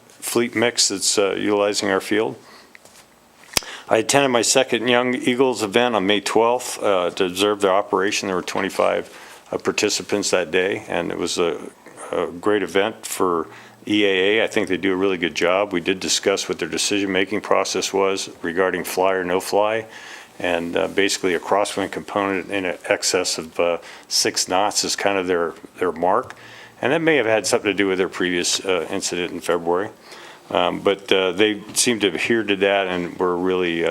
fleet mix that's utilizing our field. I attended my second Young Eagles event on May 12th to observe their operation. There were 25 participants that day, and it was a great event for EAA. I think they do a really good job. We did discuss what their decision-making process was regarding fly or no fly, and basically a crosswind component in excess of 6 knots is kind of their mark, and that may have had something to do with their previous incident in February. But they seem to adhere to that, and were really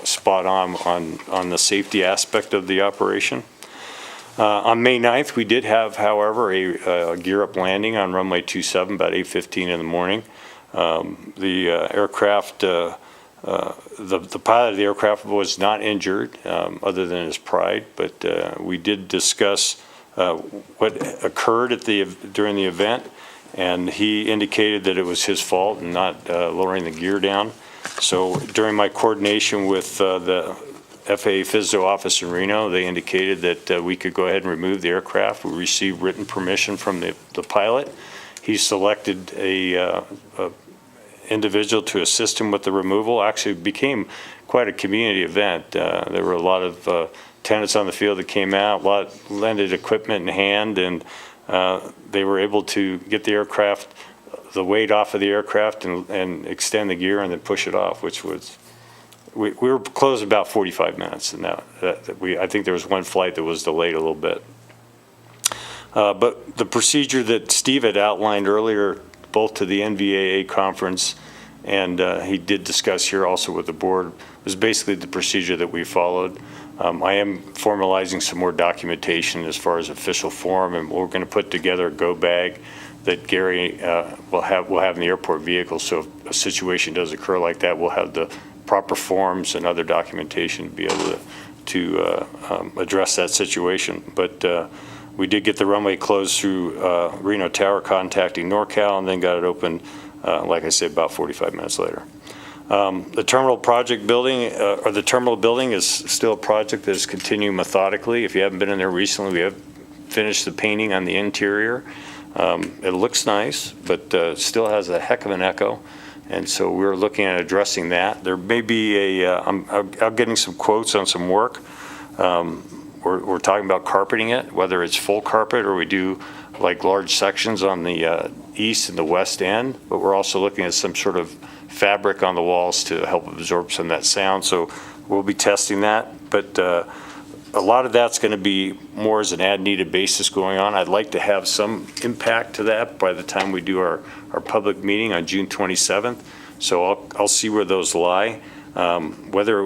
spot on the safety aspect of the operation. On May 9th, we did have, however, a gear-up landing on runway 27 about 8:15 in the morning. The aircraft, the pilot of the aircraft was not injured, other than his pride, but we did discuss what occurred during the event, and he indicated that it was his fault and not lowering the gear down. So during my coordination with the FAA FSDO office in Reno, they indicated that we could go ahead and remove the aircraft. We received written permission from the pilot. He selected a individual to assist him with the removal. Actually, it became quite a community event. There were a lot of tenants on the field that came out, a lot lended equipment in hand, and they were able to get the aircraft, the weight off of the aircraft, and extend the gear and then push it off, which was, we were closed about 45 minutes, and I think there was one flight that was delayed a little bit. But the procedure that Steve had outlined earlier, both to the NVAA conference and he did discuss here also with the board, was basically the procedure that we followed. I am formalizing some more documentation as far as official form, and we're going to put together a go bag that Gary will have in the airport vehicle. So if a situation does occur like that, we'll have the proper forms and other documentation to be able to address that situation. But we did get the runway closed through Reno Tower contacting NorCal, and then got it open, like I said, about 45 minutes later. The terminal project building, or the terminal building, is still a project that is continuing methodically. If you haven't been in there recently, we have finished the painting on the interior. It looks nice, but still has a heck of an echo. And so we're looking at addressing that. There may be I'm getting some quotes on some work. We're talking about carpeting it, whether it's full carpet or we do like large sections on the east and the west end. But we're also looking at some sort of fabric on the walls to help absorb some of that sound. So we'll be testing that. But a lot of that's going to be more as an as-needed basis going on. I'd like to have some impact to that by the time we do our public meeting on June 27th. So I'll see where those lie. Whether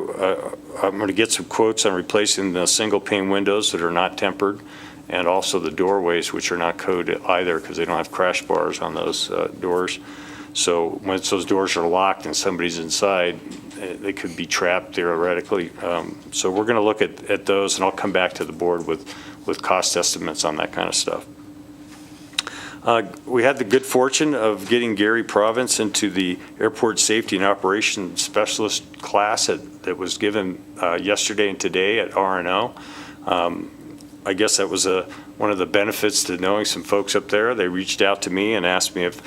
I'm going to get some quotes on replacing the single pane windows that are not tempered, and also the doorways, which are not coded either because they don't have crash bars on those doors. So once those doors are locked and somebody's inside, they could be trapped theoretically. So we're going to look at those, and I'll come back to the board with cost estimates on that kind of stuff. We had the good fortune of getting Gary Province into the Airport Safety and Operations Specialist class that was given yesterday and today at RNO. I guess that was one of the benefits to knowing some folks up there. They reached out to me and asked me if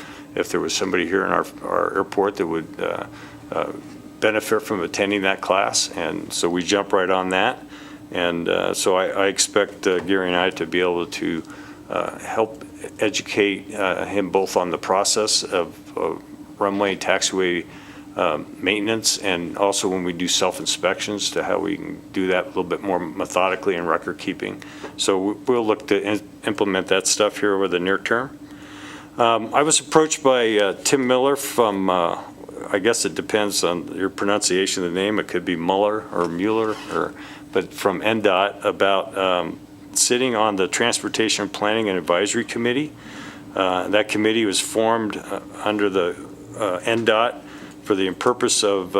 there was somebody here in our airport that would benefit from attending that class, and so we jumped right on that. And so I expect Gary and I to be able to help educate him both on the process of runway taxiway maintenance, and also when we do self-inspections to how we can do that a little bit more methodically in record keeping. So we'll look to implement that stuff here over the near term. I was approached by Tim Miller from, I guess it depends on your pronunciation of the name. It could be Muller or Mueller, but from NDOT about sitting on the Transportation Planning and Advisory Committee. That committee was formed under the NDOT for the purpose of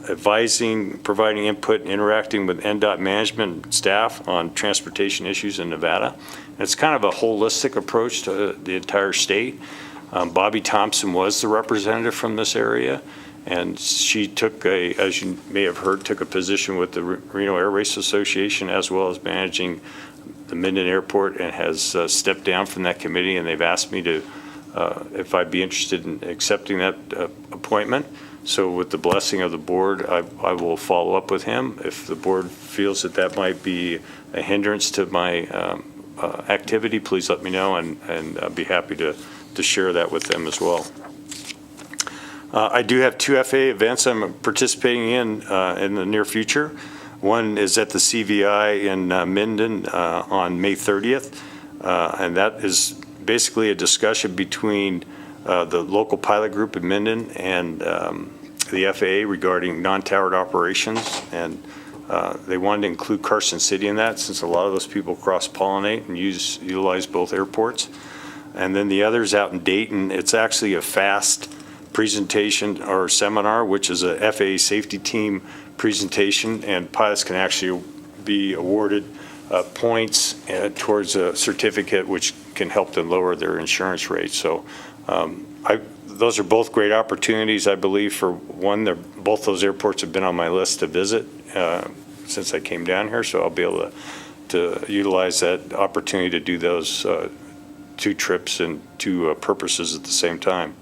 advising, providing input, and interacting with NDOT management staff on transportation issues in Nevada. It's kind of a holistic approach to the entire state. Bobby Thompson was the representative from this area, and she took as you may have heard, took a position with the Reno Air Race Association as well as managing the Minden Airport, and has stepped down from that committee, and they've asked me to if I'd be interested in accepting that appointment. So with the blessing of the board, I will follow up with him. If the board feels that might be a hindrance to my activity, please let me know, and I'd be happy to to share that with them as well. I do have 2 FAA events I'm participating in the near future. One is at the CVI in Minden on May 30th, and that is basically a discussion between the local pilot group in Minden and the FAA regarding non-towered operations, and they wanted to include Carson City in that, since a lot of those people cross-pollinate and utilize both airports. And then the other's out in Dayton. It's actually a FAST presentation or seminar, which is a FAA safety team presentation, and pilots can actually be awarded points towards a certificate, which can help them lower their insurance rates. So those are both great opportunities, I believe. For one, both those airports have been on my list to visit since I came down here, so I'll be able to utilize that opportunity to do those 2 trips and 2 purposes at the same time.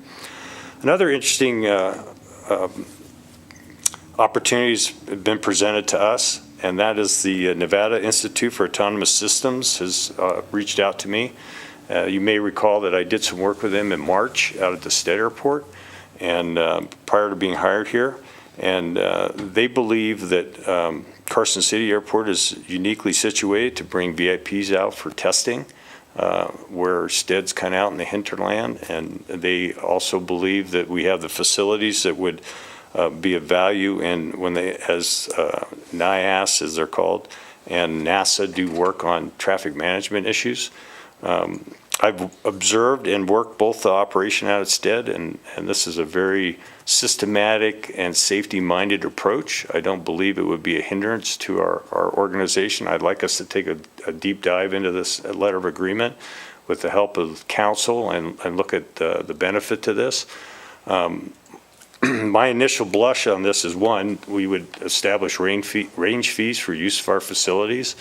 Another interesting opportunities have been presented to us, and that is the Nevada Institute for Autonomous Systems has reached out to me. You may recall that I did some work with them in March out at the Stead Airport, and prior to being hired here, and they believe that Carson City Airport is uniquely situated to bring VIPs out for testing, where Stead's kind of out in the hinterland, and they also believe that we have the facilities that would be of value in when they, as NIAS as they're called, and NASA do work on traffic management issues. I've observed and worked both the operation out at Stead, and this is a very systematic and safety-minded approach. I don't believe it would be a hindrance to our organization. I'd like us to take a deep dive into this letter of agreement with the help of council and look at the benefit to this. My initial blush on this is, one, we would establish range fees for use of our facilities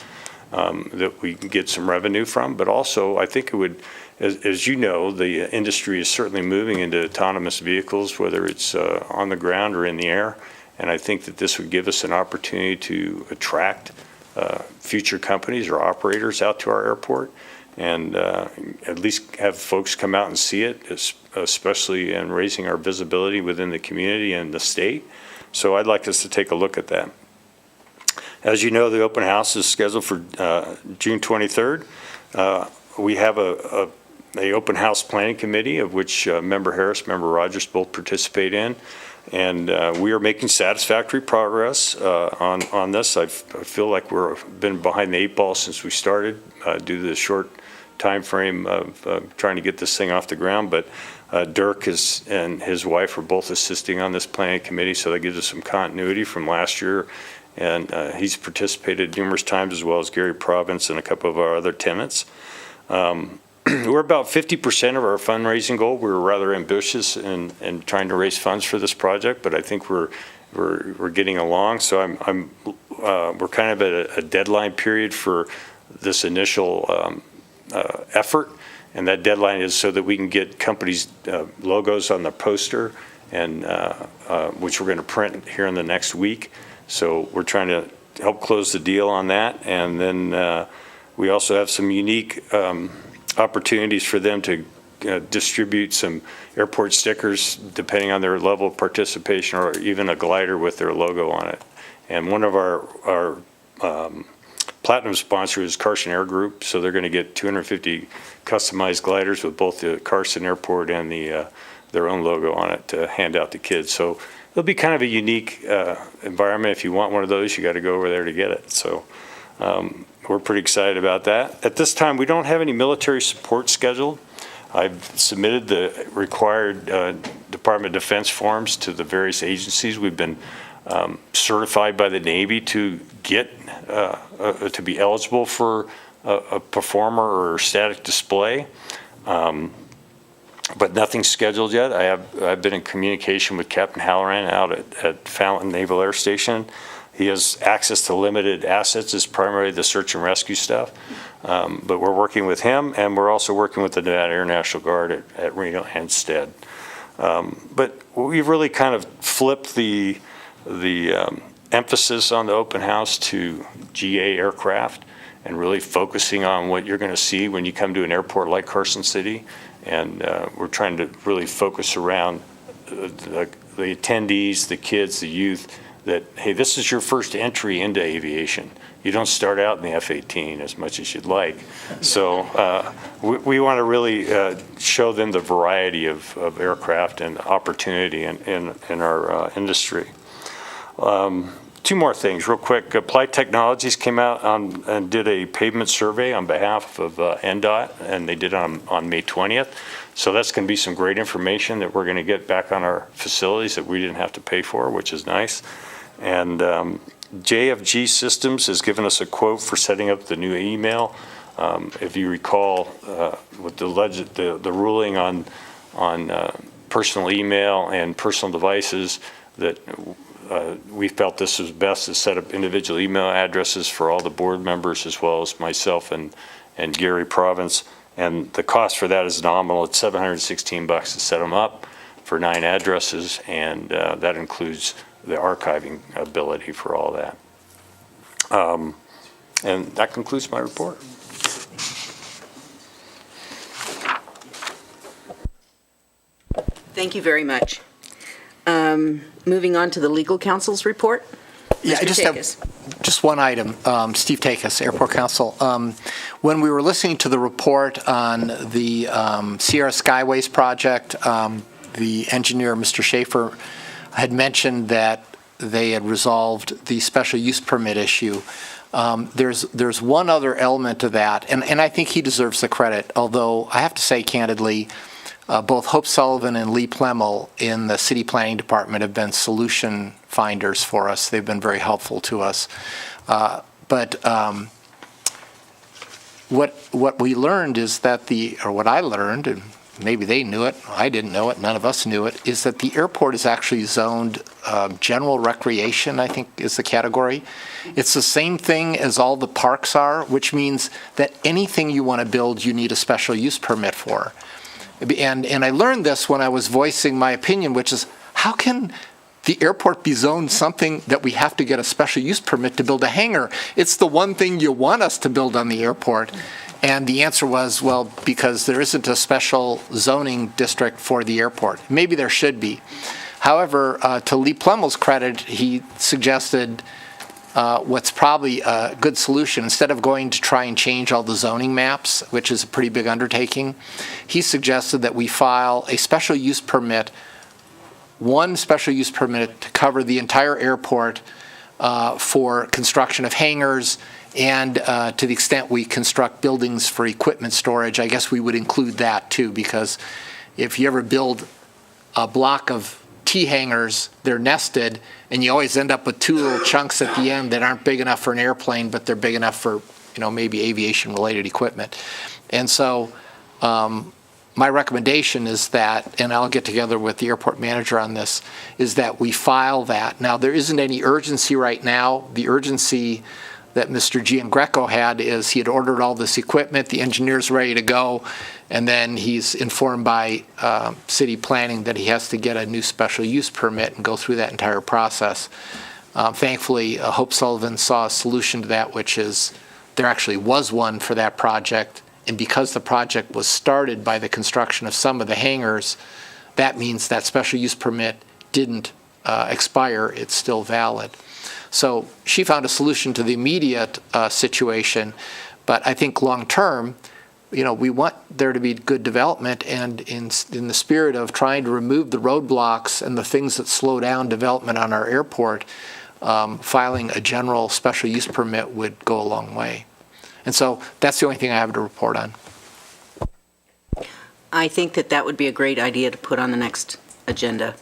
that we can get some revenue from, but also I think it would, as you know, the industry is certainly moving into autonomous vehicles, whether it's on the ground or in the air, and I think that this would give us an opportunity to attract future companies or operators out to our airport, and at least have folks come out and see it, especially in raising our visibility within the community and the state. So I'd like us to take a look at that. As you know, the open house is scheduled for June 23rd. We have a open house planning committee, of which Member Harris, Member Rogers both participate in, and we are making satisfactory progress on this. I feel like we've been behind the 8 ball since we started due to the short time frame of trying to get this thing off the ground, but Dirk and his wife are both assisting on this planning committee, so that gives us some continuity from last year. And he's participated numerous times, as well as Gary Province and a couple of our other tenants. We're about 50% of our fundraising goal. We were rather ambitious in trying to raise funds for this project, but I think we're getting along. So we're kind of at a deadline period for this initial effort, and that deadline is so that we can get companies' logos on the poster, and which we're going to print here in the next week. So we're trying to help close the deal on that, and then we also have some unique opportunities for them to distribute some airport stickers depending on their level of participation, or even a glider with their logo on it. And one of our platinum sponsors is Carson Air Group, so they're going to get 250 customized gliders with both the Carson Airport and their own logo on it to hand out to kids. So it'll be kind of a unique environment. If you want one of those, you got to go over there to get it. So we're pretty excited about that. At this time, we don't have any military support scheduled. I've submitted the required Department of Defense forms to the various agencies. We've been certified by the Navy to get to be eligible for a performer or static display. But nothing's scheduled yet. I've been in communication with Captain Halloran out at Fountain Naval Air Station. He has access to limited assets, is primarily the search and rescue stuff. But we're working with him, and we're also working with the Nevada Air National Guard at Reno and Stead. But we've really kind of flipped the emphasis on the open house to GA aircraft, and really focusing on what you're going to see when you come to an airport like Carson City, And we're trying to really focus around the attendees, the kids, the youth, that, hey, this is your first entry into aviation. You don't start out in the F-18 as much as you'd like. So we want to really show them the variety of aircraft and opportunity in our industry. Two more things real quick. Applied Technologies came out and did a pavement survey on behalf of NDOT, and they did it on May 20th. So that's going to be some great information that we're going to get back on our facilities that we didn't have to pay for, which is nice. And JFG Systems has given us a quote for setting up the new email. If you recall, with the ruling on personal email and personal devices, that we felt this was best to set up individual email addresses for all the board members, as well as myself and Gary Province. And the cost for that is nominal. It's $716 to set them up for 9 addresses, and that includes the archiving ability for all that. And that concludes my report. Thank you very much. Moving on to the legal counsel's report. Yeah, I Mr. just Takis. have just one item. Steve Takis, Airport Council. When we were listening to the report on the Sierra Skyways project, the engineer, Mr. Schaefer, had mentioned that they had resolved the special use permit issue. There's one other element to that, and I think he deserves the credit, although I have to say candidly, both Hope Sullivan and Lee Plemmel in the City Planning Department have been solution finders for us. They've been very helpful to us. But what we learned is that what I learned, and maybe they knew it, I didn't know it, none of us knew it, is that the airport is actually zoned general recreation, I think is the category. It's the same thing as all the parks are, which means that anything you want to build, you need a special use permit for. And I learned this when I was voicing my opinion, which is, how can the airport be zoned something that we have to get a special use permit to build a hangar? It's the one thing you want us to build on the airport. And the answer was, well, because there isn't a special zoning district for the airport. Maybe there should be. However, to Lee Plemmel's credit, he suggested what's probably a good solution. Instead of going to try and change all the zoning maps, which is a pretty big undertaking, he suggested that we file a special use permit, one special use permit to cover the entire airport for construction of hangars, and to the extent we construct buildings for equipment storage, I guess we would include that too, because if you ever build a block of T-hangars, they're nested, and you always end up with 2 little chunks at the end that aren't big enough for an airplane, but they're big enough for, maybe aviation-related equipment. And so my recommendation is that, and I'll get together with the airport manager on this, is that we file that. Now, there isn't any urgency right now. The urgency that Mr. Giangreco had is he had ordered all this equipment, the engineer's ready to go, and then he's informed by city planning that he has to get a new special use permit and go through that entire process. Thankfully, Hope Sullivan saw a solution to that, which is there actually was one for that project, and because the project was started by the construction of some of the hangars, that means that special use permit didn't expire, it's still valid. So she found a solution to the immediate situation, but I think long-term, we want there to be good development, and in the spirit of trying to remove the roadblocks and the things that slow down development on our airport, filing a general special use permit would go a long way. And so that's the only thing I have to report on. I think that would be a great idea to put on the next agenda,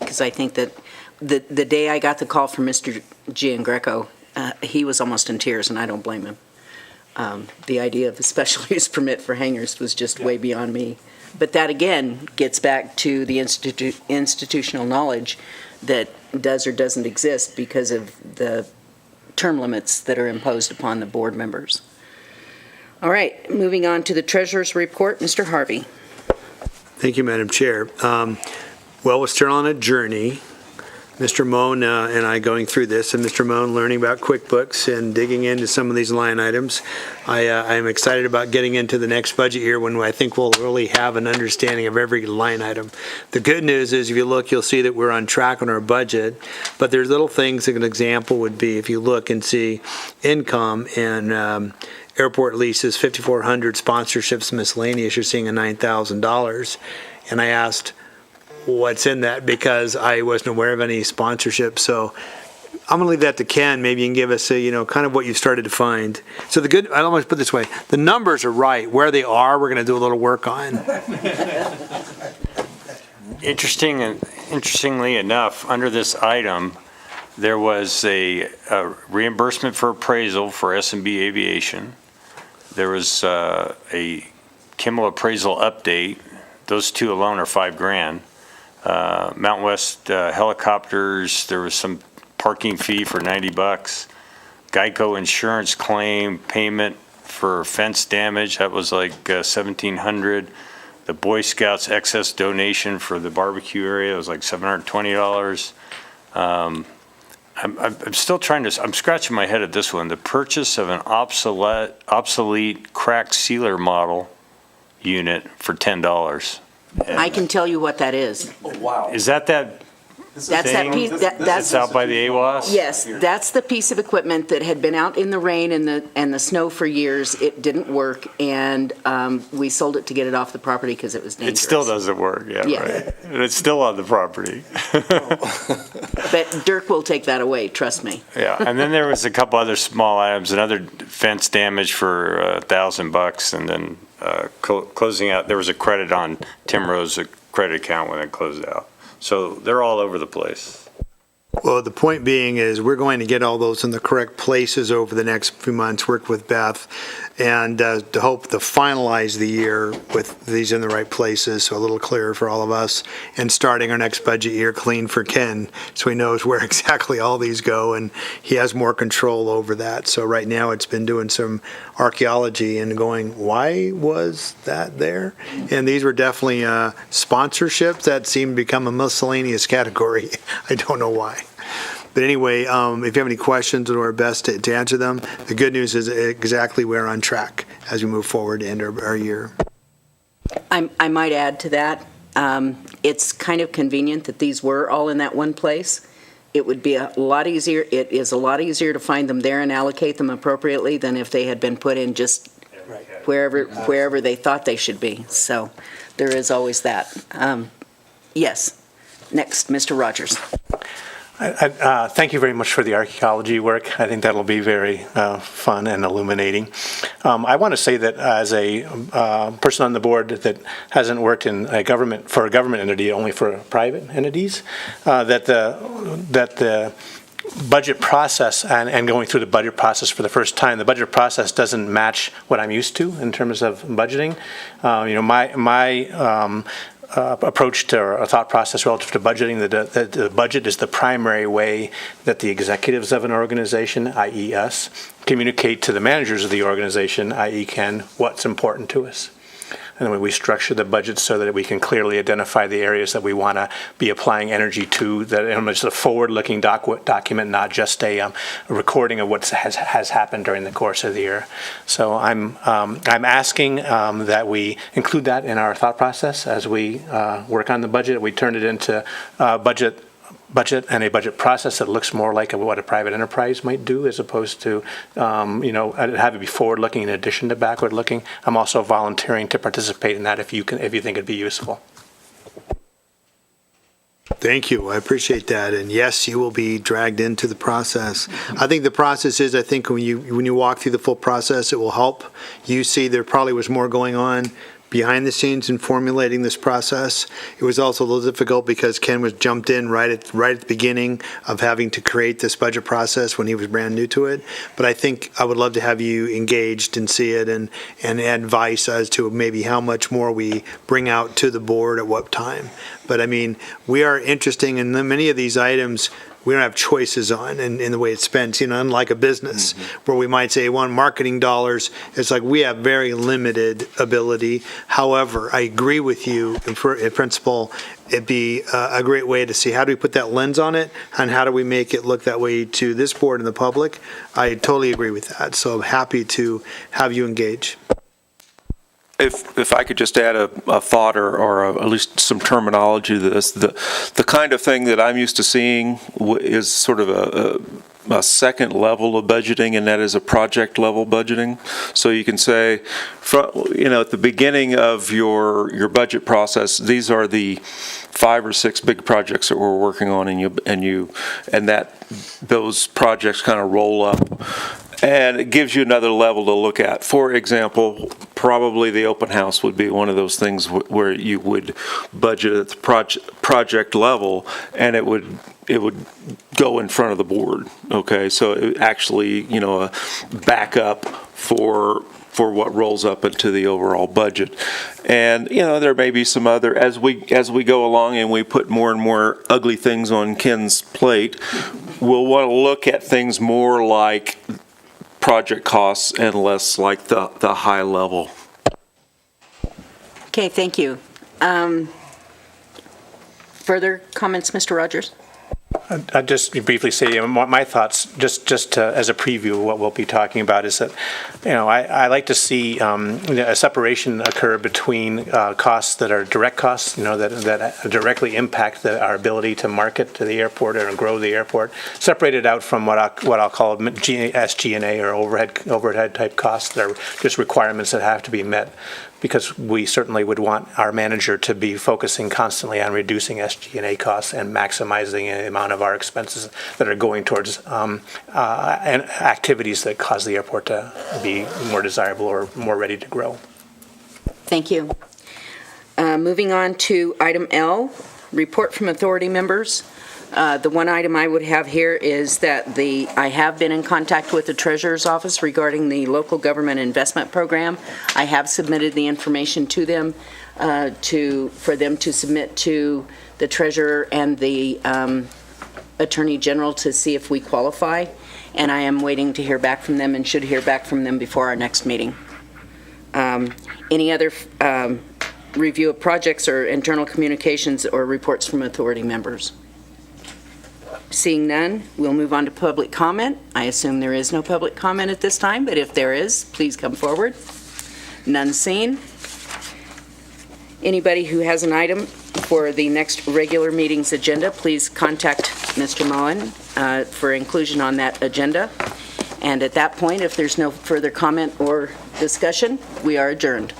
because I think that the day I got the call from Mr. Giangreco, he was almost in tears, and I don't blame him. The idea of a special use permit for hangars was just way beyond me. But that, again, gets back to the institutional knowledge that does or doesn't exist because of the term limits that are imposed upon the board members. All right, moving on to the treasurer's report, Mr. Harvey. Thank you, Madam Chair. Well, we're still on a journey. Mr. Moan and I going through this, and Mr. Moan learning about QuickBooks and digging into some of these line items. I'm excited about getting into the next budget year when I think we'll really have an understanding of every line item. The good news is if you look, you'll see that we're on track on our budget, but there's little things. An example would be if you look and see income and airport leases, 5,400 sponsorships, miscellaneous, you're seeing a $9,000. And I asked, what's in that, because I wasn't aware of any sponsorship. So I'm going to leave that to Ken. Maybe you can give us kind of what you've started to find. So I almost put it this way, the numbers are right. Where they are, we're going to do a little work on. Interestingly enough, under this item, there was a reimbursement for appraisal for S&B Aviation. There was a Kimmel appraisal update. Those two alone are $5,000. Mountain West helicopters, there was some parking fee for $90. Geico insurance claim payment for fence damage, that was like $1,700. The Boy Scouts excess donation for the barbecue area was like $720. I'm still I'm scratching my head at this one. The purchase of an obsolete cracked sealer model unit for $10. I can tell you what that is. Is that That's that piece, that's out by the AWAS? Yes, that's the piece of equipment that had been out in the rain and the snow for years. It didn't work, and we sold it to get it off the property because it was It dangerous. still doesn't work, yeah, Yes. right. And it's still on the property. But Dirk will take that away, trust me. Yeah, and then there was a couple other small items, another fence damage for $1,000, and then closing out, there was a credit on Tim Rowe's credit account when it closed out. So they're all over the place. Well, the point being is we're going to get all those in the correct places over the next few months, work with Beth, and to hope to finalize the year with these in the right places, so a little clearer for all of us, and starting our next budget year clean for Ken, so he knows where exactly all these go, and he has more control over that. So right now, it's been doing some archaeology and going, why was that there? And these were definitely sponsorships that seem to become a miscellaneous category. I don't know why. But anyway, if you have any questions, we'll do our best to answer them. The good news is exactly we're on track as we move forward into our year. I might add to that, it's kind of convenient that these were all in that one place. It would be a lot easier, it is a lot easier to find them there and allocate them appropriately than if they had been put in just wherever they thought they should be. So there is always that. Yes. Next, Mr. Rogers. Thank you very much for the archaeology work. I think that'll be very fun and illuminating. I want to say that as a person on the board that hasn't worked in for a government entity, only for private entities, that the budget process and going through the budget process for the first time, the budget process doesn't match what I'm used to in terms of budgeting. My approach to or a thought process relative to budgeting, the budget is the primary way that the executives of an organization, i.e. us, communicate to the managers of the organization, i.e. Ken, what's important to us. And then we structure the budget so that we can clearly identify the areas that we want to be applying energy to, that it's a forward-looking document, not just a recording of what has happened during the course of the year. So I'm asking that we include that in our thought process as we work on the budget. We turn it into budget and a budget process that looks more like what a private enterprise might do, as opposed to, have it be forward-looking in addition to backward-looking. I'm also volunteering to participate in that if you think it'd be useful. Thank you. I appreciate that. And yes, you will be dragged into the process. I think the process is, when you walk through the full process, it will help you see there probably was more going on behind the scenes in formulating this process. It was also a little difficult because Ken was jumped in right at the beginning of having to create this budget process when he was brand new to it. But I think I would love to have you engaged and see it and advice as to maybe how much more we bring out to the board at what time. But I mean, we are interesting in many of these items. we don't have choices on in the way it's spent, unlike a business where we might say, one, marketing dollars, it's like we have very limited ability. However, I agree with you in principle. It'd be a great way to see how do we put that lens on it and how do we make it look that way to this board and the public. I totally agree with that. So I'm happy to have you engage. If I could just add a thought or at least some terminology to this, the kind of thing that I'm used to seeing is sort of a second level of budgeting, and that is a project level budgeting. So you can say, at the beginning of your budget process, these are the 5 or 6 big projects that we're working on, and that those projects kind of roll up. And it gives you another level to look at. For example, probably the open house would be one of those things where you would budget at the project level, and it would go in front of the board. Okay, so it actually, a backup for what rolls up into the overall budget. And there may be some other, as we go along and we put more and more ugly things on Ken's plate, we'll want to look at things more like project costs and less like the high level. Okay, thank you. Further comments, Mr. Rogers? I'll just briefly say my thoughts, just as a preview of what we'll be talking about, is that, I like to see a separation occur between costs that are direct costs, that directly impact our ability to market to the airport and grow the airport, separated out from what I'll call SG&A or overhead type costs that are just requirements that have to be met. Because we certainly would want our manager to be focusing constantly on reducing SG&A costs and maximizing the amount of our expenses that are going towards and activities that cause the airport to be more desirable or more ready to grow. Thank you. Moving on to item L, report from authority members. The one item I would have here is that I have been in contact with the Treasurer's Office regarding the local government investment program. I have submitted the information to them for them to submit to the Treasurer and the Attorney General to see if we qualify. And I am waiting to hear back from them and should hear back from them before our next meeting. Any other review of projects or internal communications or reports from authority members? Seeing none, we'll move on to public comment. I assume there is no public comment at this time, but if there is, please come forward. None seen. Anybody who has an item for the next regular meeting's agenda, please contact Mr. Mullen for inclusion on that agenda. And at that point, if there's no further comment or discussion, we are adjourned.